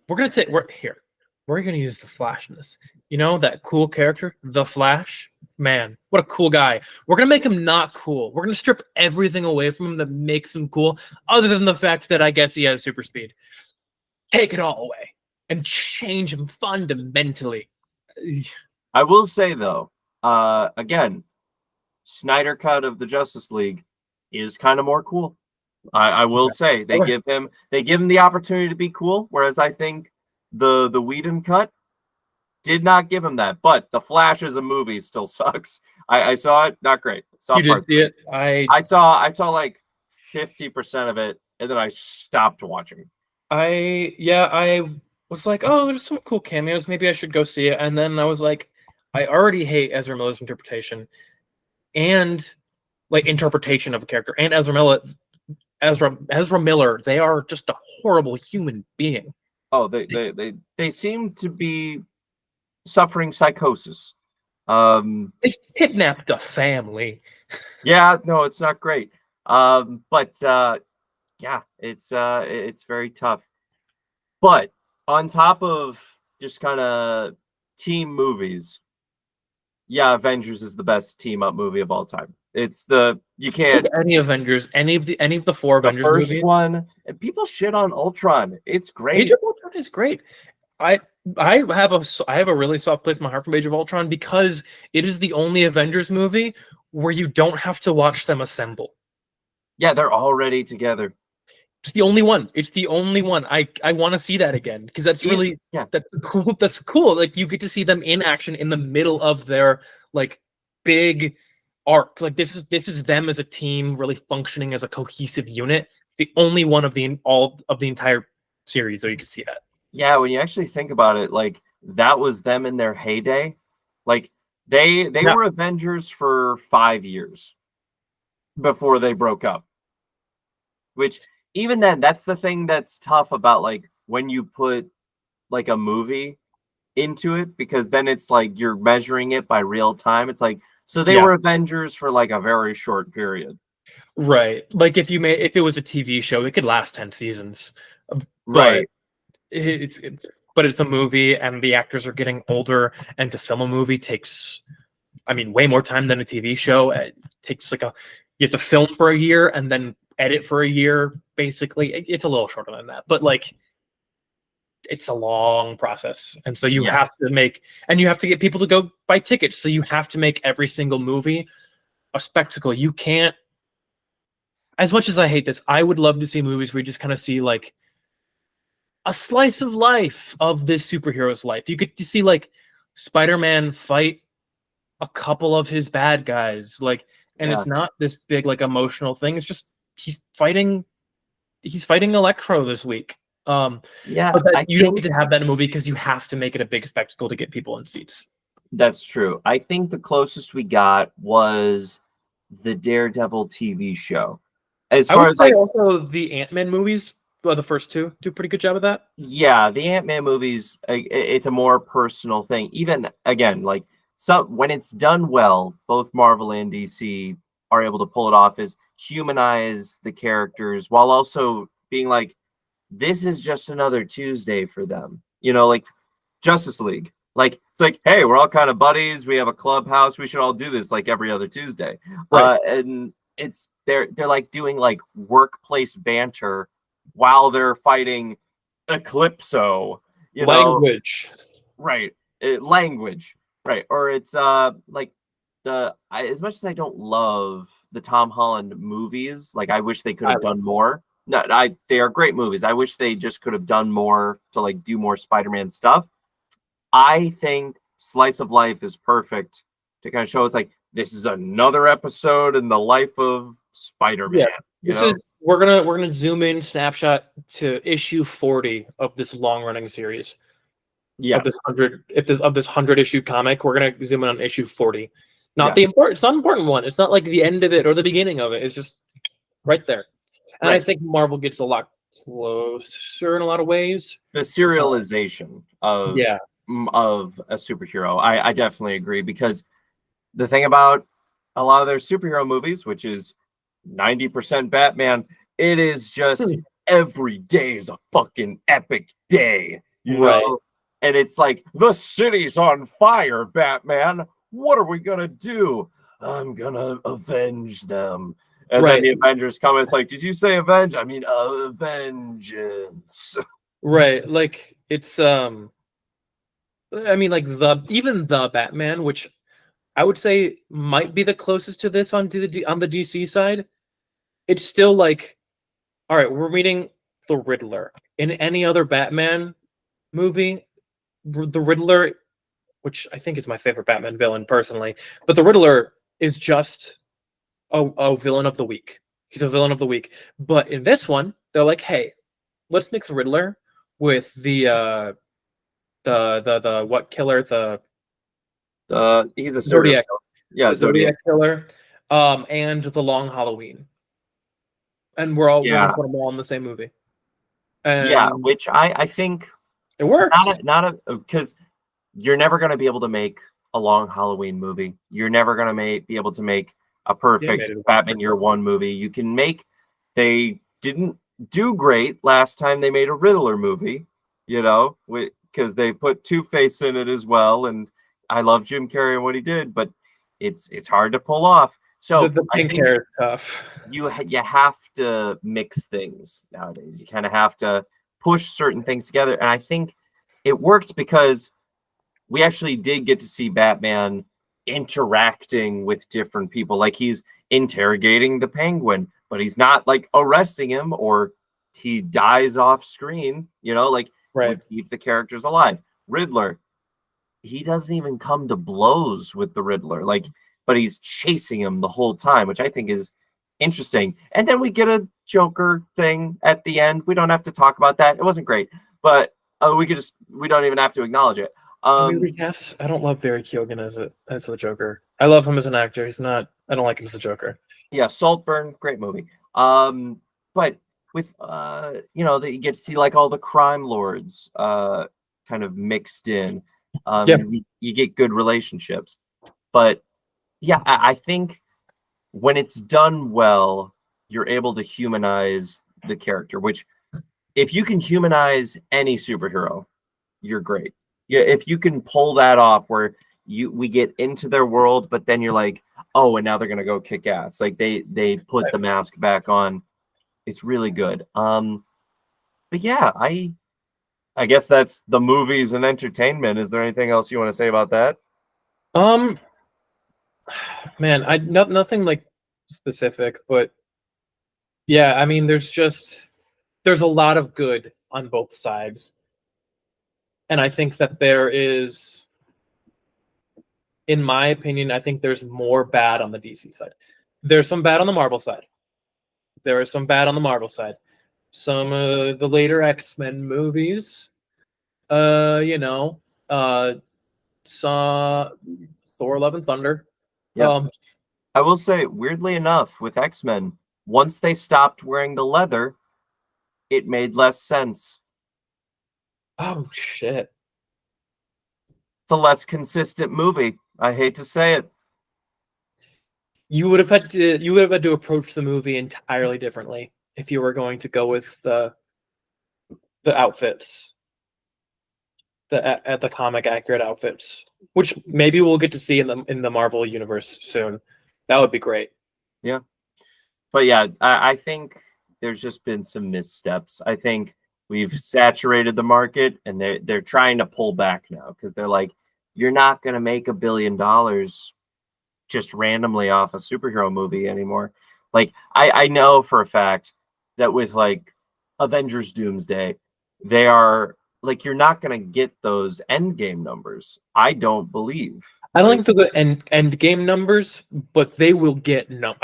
we're gonna use the Flash in this. That cool character, the Flash. Man, what a cool guy. We're gonna make him not cool. We're gonna strip everything away from him that makes him cool, other than the fact that I guess he has super speed. Take it all away and change him fundamentally. I will say though, again, Snyder cut of the Justice League is kind of more cool. I will say they give him the opportunity to be cool, whereas I think the Whedon cut did not give him that. But the Flash as a movie still sucks. I saw it, not great. Saw You did parts see of it. it? I saw like 50% of it, and then I stopped watching. I was like, oh, there's some cool cameos. Maybe I should go see it. And then I was like, I already hate Ezra Miller's interpretation and like interpretation of a character. And Ezra Miller, they are just a horrible human being. Oh, they seem to be suffering psychosis. Um, They kidnapped a family. yeah, no, it's not great. But yeah, it's very tough. But on top of just kind of team movies, yeah, Avengers is the best team up movie of all time. It's the you Pick can't any Avengers, any of the four the Avengers first movies. one, and people shit on Ultron. It's Age great. of Ultron is great. I I have a really soft place in my heart for Age of Ultron because it is the only Avengers movie where you don't have to watch them assemble. Yeah, they're already together. It's the only one. It's the only one. I want to see that again because that's really Yeah, that's cool. That's cool. Like you get to see them in action in the middle of their like big arc. Like this is them as a team really functioning as a cohesive unit. The only one of the all of the entire series where you can see that. yeah. When you actually think about it, like that was them in their heyday. Like they Yeah. were Avengers for 5 years before they broke up. Which even then, that's the thing that's tough about like when you put like a movie into it, because then it's like you're measuring it by real time. It's like, so they Yeah. were Avengers for like a very short period. Right. Like if it was a TV show, it could last 10 seasons. But Right. but it's a movie and the actors are getting older and to film a movie takes way more time than a TV show. It takes like you have to film for a year and then edit for a year basically. It's a little shorter than that. But like it's a long process. And so you Yes. have to make and you have to get people to go buy tickets. So you have to make every single movie a spectacle. You can't as much as I hate this, I would love to see movies where you just kind of see like a slice of life of this superhero's life. You get to see like Spider-Man fight a couple of his bad guys, like, and Yeah. it's not this big like emotional thing. It's just he's fighting Electro this week. Yeah. But that I you don't think get to have that in a movie because you have to make it a big spectacle to get people in seats. that's true. I think the closest we got was the Daredevil TV show. As I far would as say like, also the Ant-Man movies, well, the first two do a pretty good job of that. yeah, the Ant-Man movies, it's a more personal thing. Even again, like some when it's done well, both Marvel and DC are able to pull it off, is humanize the characters while also being like, this is just another Tuesday for them. You know, like Justice League. Like it's like, hey, we're all kind of buddies. We have a clubhouse. We should all do this like every other Tuesday. Right. And it's they're like doing like workplace banter while they're fighting Eclipso. You know, Language. right? Language, right? Or it's like as much as I don't love the Tom Holland movies, like I wish they could I have love done more. No, they are great movies. I wish they just could have done more to like do more Spider-Man stuff. I think Slice of Life is perfect to kind of show it's like this is another episode in the life of Spider-Man. Yeah. You This know? is we're gonna zoom in snapshot to issue 40 of this long running series. Of Yes. this 100 issue comic, we're gonna zoom in on issue 40. Not Yeah. the important it's not an important one. It's not like the end of it or the beginning of it. It's just right there. And I Right. think Marvel gets a lot closer in a lot of ways. The serialization Yeah. of a superhero. I definitely agree, because the thing about a lot of their superhero movies, which is 90% Batman, it is just every day is a fucking epic day, you Right. know? And it's like, the city's on fire, Batman. What are we gonna do? I'm gonna avenge them. And then Right. the Avengers come and it's like, did you say avenge? I mean, vengeance. Right. Like it's like even the Batman, which I would say might be the closest to this on the DC side. It's still like, all right, we're meeting the Riddler. In any other Batman movie, the Riddler, which I think is my favorite Batman villain personally, but the Riddler is just a villain of the week. He's a villain of the week. But in this one, they're like, hey, let's mix Riddler with the what killer, the He's a serial Zodiac, killer. Yeah, the Zodiac. Zodiac killer, and the Long Halloween, and we're gonna Yeah, put them all in the same movie, yeah. and Which I think it works. not a because you're never going to be able to make a long Halloween movie. You're never going to be able to make a The perfect animated one's Batman pretty Year good. One movie. You can make. They didn't do great last time they made a Riddler movie, you know, because they put Two-Face in it as well. And I love Jim Carrey and what he did, but it's hard to pull off. So The I pink think hair is tough. you have to mix things nowadays. You kind of have to push certain things together, and I think it worked because we actually did get to see Batman interacting with different people. Like he's interrogating the Penguin, but he's not like arresting him or he dies off screen. You know, like we Right. keep the characters alive. Riddler, he doesn't even come to blows with the Riddler. Like, but he's chasing him the whole time, which I think is interesting. And then we get a Joker thing at the end. We don't have to talk about that. It wasn't great, but we don't even have to acknowledge it. Can we recast? I don't love Barry Keoghan as the Joker. I love him as an actor. He's not. I don't like him as the Joker. Yeah, Saltburn, great movie. But with that you get to see like all the crime lords kind of mixed in. Yeah. You get good relationships. But yeah, I think when it's done well, you're able to humanize the character, which if you can humanize any superhero, you're great. Yeah, if you can pull that off where we get into their world, but then you're like, oh, and now they're gonna go kick ass. Like they put the mask back on. It's really good. But yeah, I guess that's the movies and entertainment. Is there anything else you want to say about that? Um, man, nothing like specific, but yeah, I mean, there's a lot of good on both sides, and I think that there is, in my opinion, I think there's more bad on the DC side. There's some bad on the Marvel side. There is some bad on the Marvel side. Some of the later X-Men movies, you know, saw Thor: Love and Thunder. Yeah. I will say, weirdly enough, with X-Men, once they stopped wearing the leather, it made less sense. Oh shit. It's a less consistent movie. I hate to say it. You would have had to approach the movie entirely differently if you were going to go with the outfits, the comic accurate outfits, which maybe we'll get to see in the Marvel universe soon. That would be great. Yeah. But yeah, I think there's just been some missteps. I think we've saturated the market and they're trying to pull back now because they're like, you're not going to make $1 billion just randomly off a superhero movie anymore. Like I know for a fact that with like Avengers Doomsday, they are like you're not going to get those end game numbers. I don't believe. I don't Like think they'll get end game numbers, but they will get they'll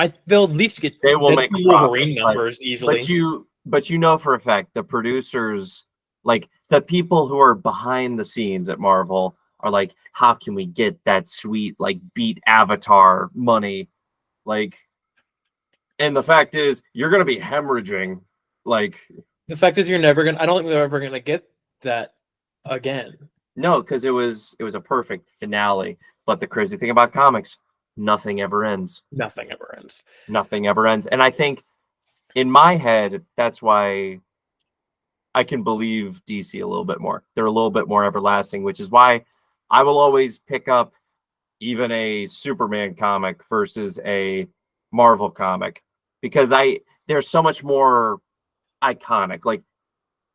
at least get they will make a profit, Wolverine numbers easily. but you know for a fact the producers, like the people who are behind the scenes at Marvel, are like, how can we get that sweet like beat Avatar money? Like, and the fact is, you're gonna be hemorrhaging. Like, The fact is, you're never gonna. I don't think they're ever gonna get that again. no, because it was a perfect finale. But the crazy thing about comics, nothing ever ends. Nothing ever ends. Nothing ever ends. And I think in my head, that's why I can believe DC a little bit more. They're a little bit more everlasting, which is why I will always pick up even a Superman comic versus a Marvel comic because they're so much more iconic. Like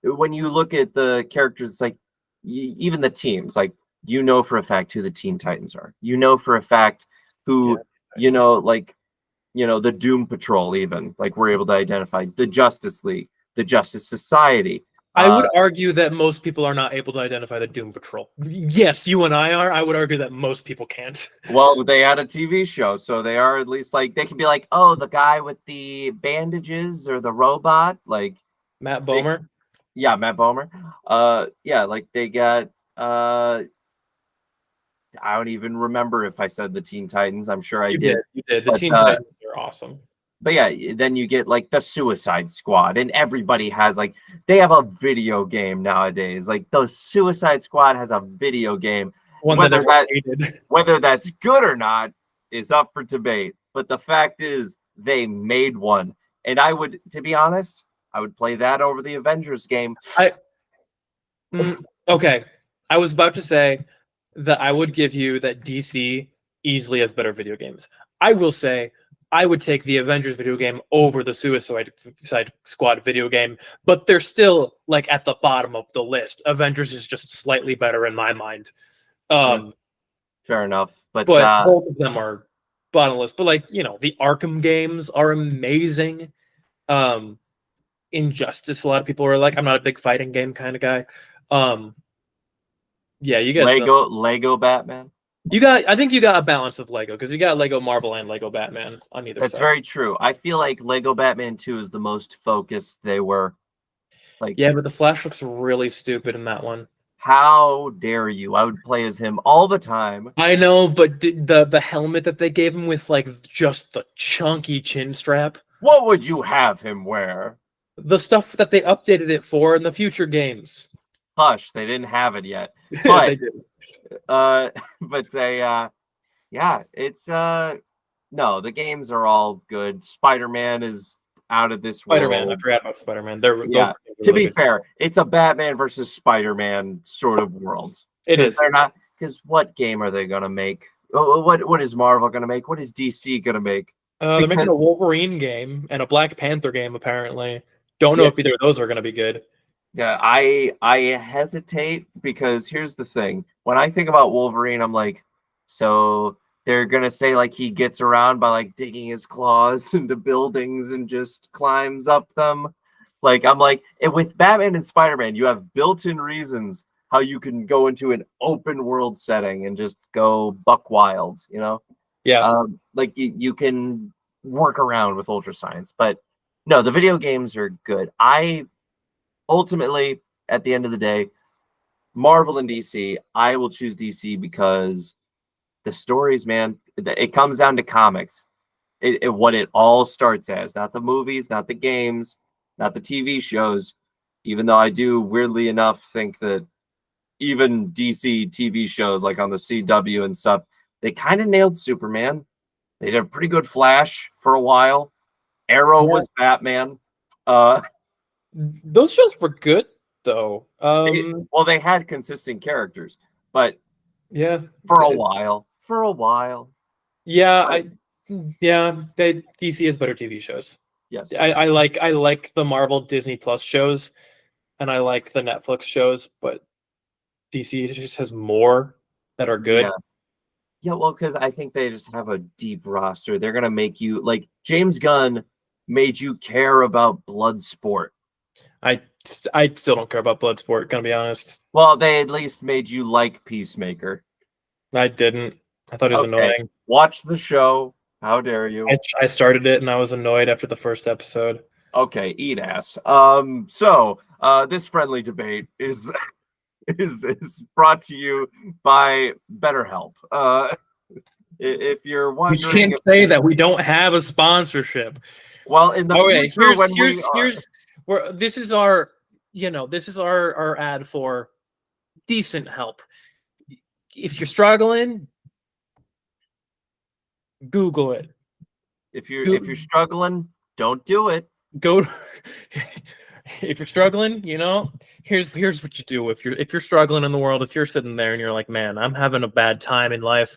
when you look at the characters, it's like even the teams, like you know for a fact who the Teen Titans are. You know for a fact who the Doom Patrol, even like we're able to identify the Justice League, the Justice Society. I would argue that most people are not able to identify the Doom Patrol. Yes, you and I are. I would argue that most people can't. Well, they had a TV show, so they are at least like they can be like, oh, the guy with the bandages or the robot, like Matt they, Bomer. yeah, Matt Bomer. Yeah, like they got I don't even remember if I said the Teen Titans. I'm sure I You did. did. You did. The But Teen Titans are awesome. but yeah, then you get like the Suicide Squad, and everybody has like they have a video game nowadays. Like the Suicide Squad has a video game. One that Whether everyone hated. whether that's good or not is up for debate. But the fact is, they made one, and I would, to be honest, I would play that over the Avengers game. Okay. I was about to say that I would give you that DC easily has better video games. I will say I would take the Avengers video game over the Suicide Squad video game, but they're still like at the bottom of the list. Avengers is just slightly better in my mind. Fair enough, but both of them are bottomless. But like, you know, the Arkham games are amazing. Injustice, a lot of people are like, I'm not a big fighting game kind of guy. Yeah, you get Lego Batman. I think you got a balance of Lego because you got Lego Marvel and Lego Batman on either side. That's very true. I feel like Lego Batman 2 is the most focused they were. Like, yeah, but the Flash looks really stupid in that one. How dare you? I would play as him all the time. I know, but the helmet that they gave him with like just the chunky chin strap. What would you have him wear? The stuff that they updated it for in the future games. Hush, they didn't have it yet. But they did. Yeah, it's no, the games are all good. Spider-Man is out of this world. Spider-Man, I forgot about Spider-Man. Yeah. To be fair, it's a Batman versus Spider-Man sort of world. It is. They're not, because what game are they gonna make? What is Marvel gonna make? What is DC gonna make? They're making a Wolverine game and a Black Panther game, apparently. Don't know if either of those are gonna be good. Yeah, I hesitate because here's the thing. When I think about Wolverine, I'm like, so they're gonna say like he gets around by like digging his claws into buildings and just climbs up them. Like I'm like, and with Batman and Spider-Man, you have built-in reasons how you can go into an open world setting and just go buck wild, you know? Yeah. Like you can work around with Ultra Science, but no, the video games are good. Ultimately, at the end of the day, Marvel and DC, I will choose DC because the stories, man, it comes down to comics. What it all starts as, not the movies, not the games, not the TV shows, even though I do, weirdly enough, think that even DC TV shows like on the CW and stuff, they kind of nailed Superman. They did a pretty good Flash for a while. Arrow was Batman. Those shows were good though. They had consistent characters, but yeah, for a while. Yeah, DC has better TV shows. Yes. I like the Marvel Disney Plus shows and I like the Netflix shows, but DC just has more that are good. Yeah, well, because I think they just have a deep roster. They're gonna make you like James Gunn made you care about Bloodsport. I still don't care about Bloodsport, gonna be honest. Well, they at least made you like Peacemaker. I didn't. I thought it was annoying. Watch the show. How dare you? I started it and I was annoyed after the first episode. Okay, eat ass. This friendly debate is brought to you by BetterHelp. If you're wondering, we can't say that we don't have a sponsorship. Well, in the future, this is our ad for decent help. If you're struggling, Google it. If you're struggling, don't do it. If you're struggling, here's what you do. If you're struggling in the world, if you're sitting there and you're like, man, I'm having a bad time in life,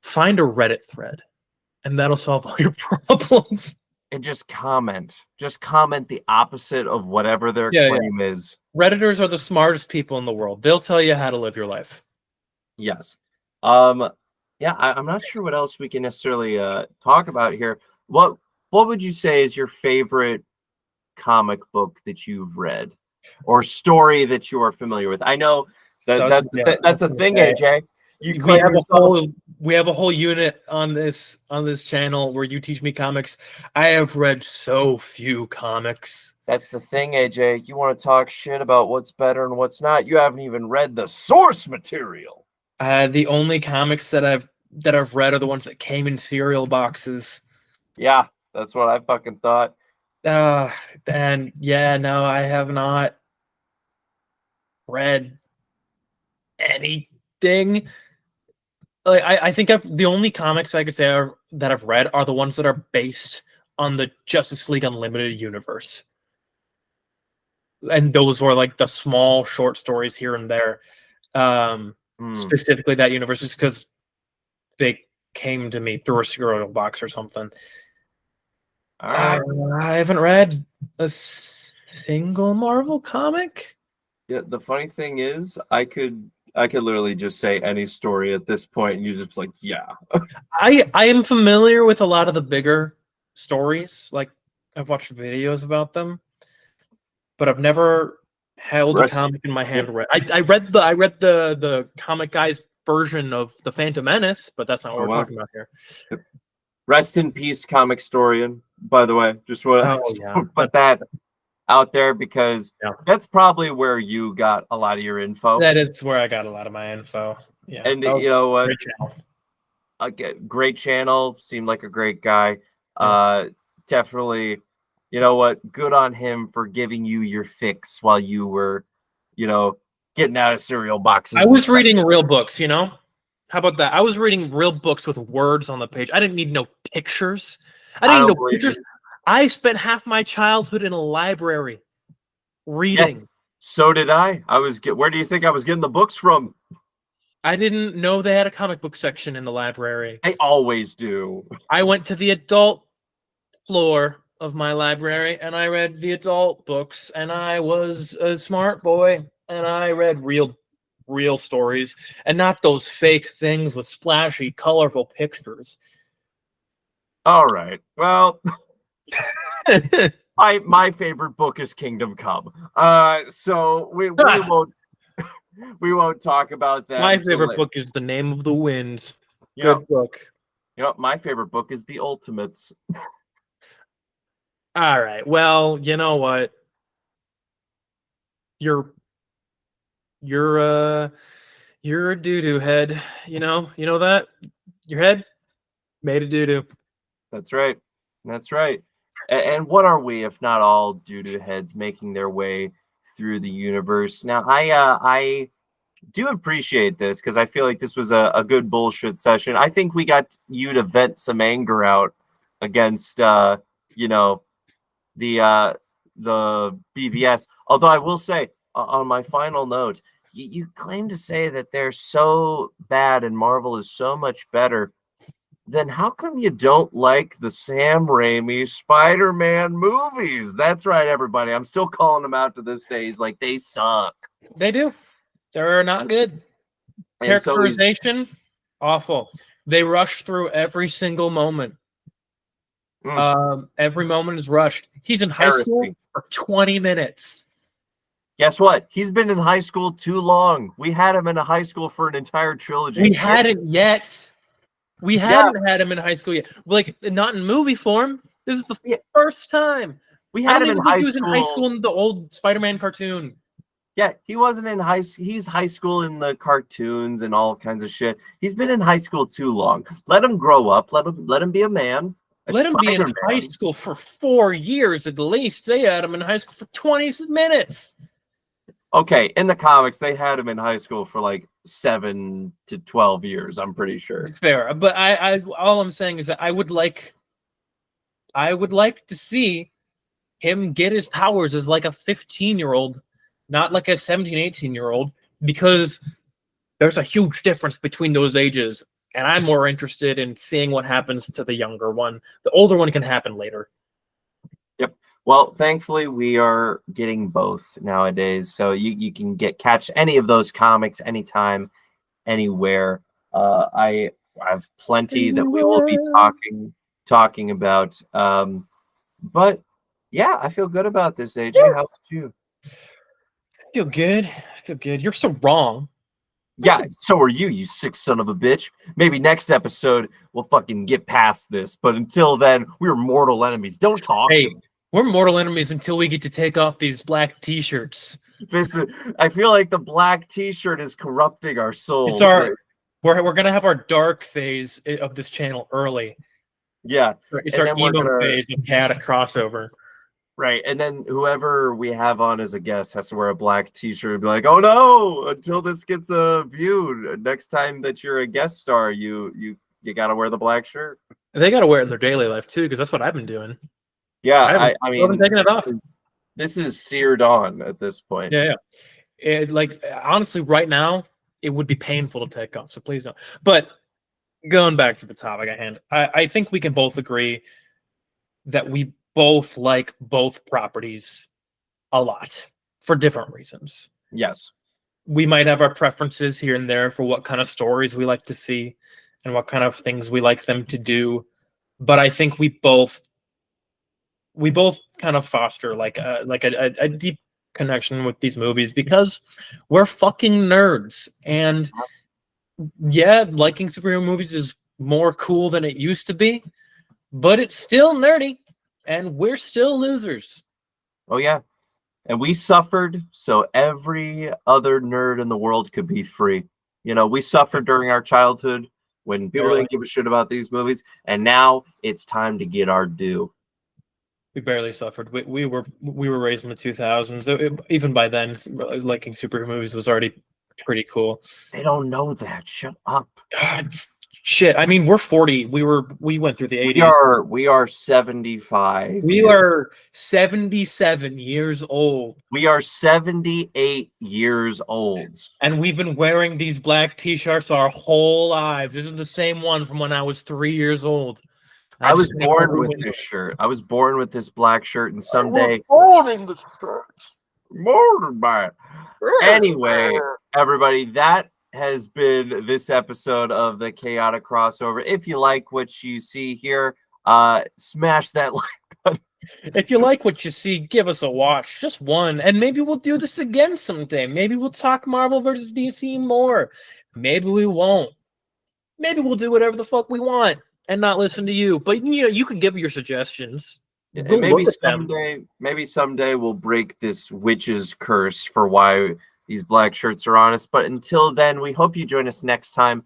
find a Reddit thread, and that'll solve all your problems. And just comment the opposite of whatever their claim is. Redditors are the smartest people in the world. They'll tell you how to live your life. Yes. I'm not sure what else we can necessarily talk about here. What would you say is your favorite comic book that you've read? or story that you are familiar with? I know So I was gonna, yeah, I that's was the gonna thing, say, AJ. You we claim have a yourself. whole unit on this channel where you teach me comics. I have read so few comics. That's the thing, AJ. You want to talk shit about what's better and what's not. You haven't even read the source material. The only comics that I've read are the ones that came in cereal boxes. Yeah, that's what I fucking thought. Uh, and yeah, no, I have not read anything. Like I think the only comics I could say that I've read are the ones that are based on the Justice League Unlimited universe, and those were like the small short stories here and there. Specifically that universe, just because they came to me through a cereal box or something. All right. I haven't read a single Marvel comic. Yeah, the funny thing is, I could literally just say any story at this point, and you just like, yeah. I am familiar with a lot of the bigger stories. Like I've watched videos about them, but I've never held a Rest. comic in my hand. I read the comic guy's version of the Phantom Menace, but that's not what Oh we're well. talking about here. Rest in peace, comic historian. By the way, just want Oh to yeah, put that out there because yeah. that's probably where you got a lot of your info. That is where I got a lot of my info. Yeah, And that was you know a what? great channel. Great channel. Seemed like a great guy. Yeah. Definitely. You know what? Good on him for giving you your fix while you were, getting out of cereal boxes. I And was stuff. reading real books, you know? How about that? I was reading real books with words on the page. I didn't need no pictures. I I didn't need don't no believe pictures. you. I spent half my childhood in a library Yes, reading. so did I. Where do you think I was getting the books from? I didn't know they had a comic book section in the library. They always do. I went to the adult floor of my library and I read the adult books, and I was a smart boy and I read real stories and not those fake things with splashy colorful pictures. All right. Well, my favorite book is Kingdom Come. So we won't talk about that My until favorite book is The Name of the Wind. you know, Good book. my favorite book is The Ultimates. All right. Well, you know what? You're you're uh you're a doo-doo head. You know that? Your head made a doo-doo. That's right. That's right. And what are we if not all doo-doo heads making their way through the universe? Now, I do appreciate this because I feel like this was a good bullshit session. I think we got you to vent some anger out against you know the BVS. Although I will say on my final note, you claim to say that they're so bad and Marvel is so much better. Then how come you don't like the Sam Raimi Spider-Man movies? That's right, everybody. I'm still calling them out to this day. He's like, they suck. They do. They're not good. And so he's Characterization, awful. They rush through every single moment. Every moment is rushed. He's in high school heresy. for 20 minutes. Guess what? He's been in high school too long. We had him in a high school for an entire trilogy. We hadn't yet. We hadn't had him in high school yet. Like, not in movie form. This is the first time. We I had don't him in even think high he was in high school. school in the old Spider-Man cartoon. Yeah, he wasn't in high. He's high school in the cartoons and all kinds of shit. He's been in high school too long. Let him grow up. Let him be a man. Let him be in high school for 4 years at least. They had him in high school for 20 minutes. Okay, in the comics, they had him in high school for like 7 to 12 years. I'm pretty sure. Fair, but I all I'm saying is that I would like to see him get his powers as like a 15-year-old, not like a 17, 18-year-old, because there's a huge difference between those ages. And I'm more interested in seeing what happens to the younger one. The older one can happen later. Yep. Well, thankfully, we are getting both nowadays. So you can catch any of those comics anytime, anywhere. I have plenty that we will be talking about. But yeah, I feel good about this, AJ. How about you? Feel good. I feel good. You're so wrong. Yeah, so are you, you sick son of a bitch. Maybe next episode we'll fucking get past this, but until then, we're mortal enemies. Don't talk to Hey, me. we're mortal enemies until we get to take off these black t-shirts. This is, I feel like the black t-shirt is corrupting our It's souls. our we're gonna have our dark phase of this channel early. Yeah. It's And our then we're emo gonna phase of chaotic crossover. right. And then whoever we have on as a guest has to wear a black t-shirt and be like, oh no, until this gets a view. Next time that you're a guest star, you gotta wear the black shirt. They gotta wear it in their daily life too, because that's what I've been doing. Yeah, I mean haven't taken it off. this is seared on at this point. Yeah. Like honestly, right now it would be painful to take off. So please don't. But going back to the topic at hand, I think we can both agree that we both like both properties a lot for different reasons. Yes. We might have our preferences here and there for what kind of stories we like to see and what kind of things we like them to do, but I think we both kind of foster like a deep connection with these movies because we're fucking nerds. And yeah, liking superhero movies is more cool than it used to be, but it's still nerdy and we're still losers. Oh yeah. And we suffered so every other nerd in the world could be free. You know, we suffered during our childhood when people Barely. didn't give a shit about these movies, and now it's time to get our due. We barely suffered. We were raised in the 2000s. Even by then, liking superhero movies was already pretty cool. They don't know that. Shut up. God, shit. I mean, we're 40. We went through the 80s. We are 75. We are 77 years old. We are 78 years old. And we've been wearing these black t-shirts our whole lives. This is the same one from when I was 3 years old. I was born with this shirt. I was born with this black shirt, and someday born in the shirt. Anyway, everybody, that has been this episode of the Chaotic Crossover. If you like what you see here, smash that like button. If you like what you see, give us a watch, just one, and maybe we'll do this again someday. Maybe we'll talk Marvel versus DC more. Maybe we won't. Maybe we'll do whatever the fuck we want and not listen to you. But you know, you can give your suggestions. And maybe someday we'll break this witch's curse for why these black shirts are on us. But until then, we hope you join us next time.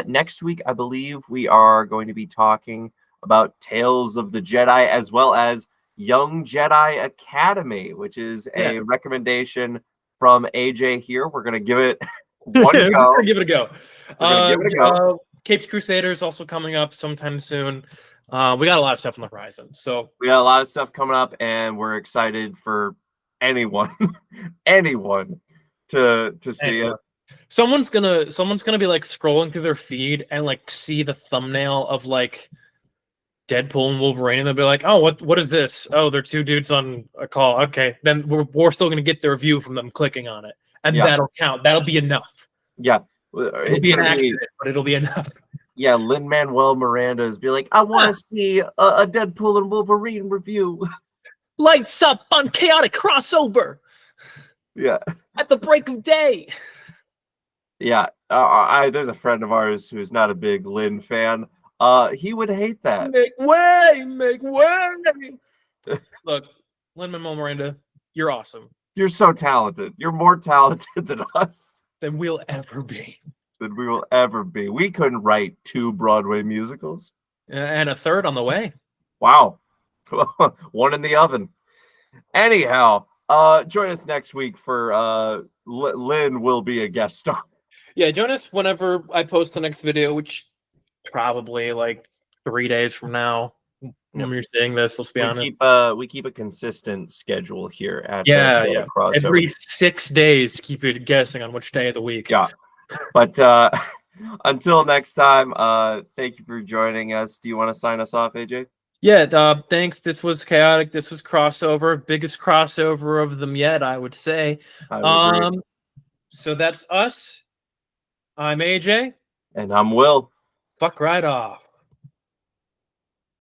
Next week, I believe we are going to be talking about Tales of the Jedi as well as Young Jedi Academy, which is a recommendation from AJ here. We're going to give it one go. We're going to give it a go. Give it a go. Capes Crusaders also coming up sometime soon. We got a lot of stuff on the horizon. So we got a lot of stuff coming up, and we're excited for anyone to see it. Someone's gonna be like scrolling through their feed and like see the thumbnail of like Deadpool and Wolverine, and they'll be like, "Oh, what is this? Oh, they're two dudes on a call. Okay, then we're still gonna get the review from them clicking on it, and that'll count. That'll be enough. Yeah, it'll be an accident, but it'll be enough." Yeah, Lin-Manuel Miranda's be like, I want to see a Deadpool and Wolverine review. Lights up on Chaotic Crossover. Yeah. At the break of day. Yeah. There's a friend of ours who's not a big Lin fan. He would hate that. Make way. Look, Lin-Manuel Miranda, you're awesome. You're so talented. You're more talented than us. Than we'll ever be. We couldn't write 2 Broadway musicals. And a third on the way. Wow. One in the oven. Anyhow, join us next week for Lynn will be a guest star. Yeah, join us whenever I post the next video, which probably like 3 days from now. When you're seeing this, let's be honest. We keep a consistent schedule here at Crossover. Every 6 days, keep you guessing on which day of the week. Yeah. But until next time, thank you for joining us. Do you want to sign us off, AJ? Yeah, thanks. This was Chaotic. This was Crossover. Biggest crossover of them yet, I would say. So that's us. I'm AJ. And I'm Will. Fuck right off.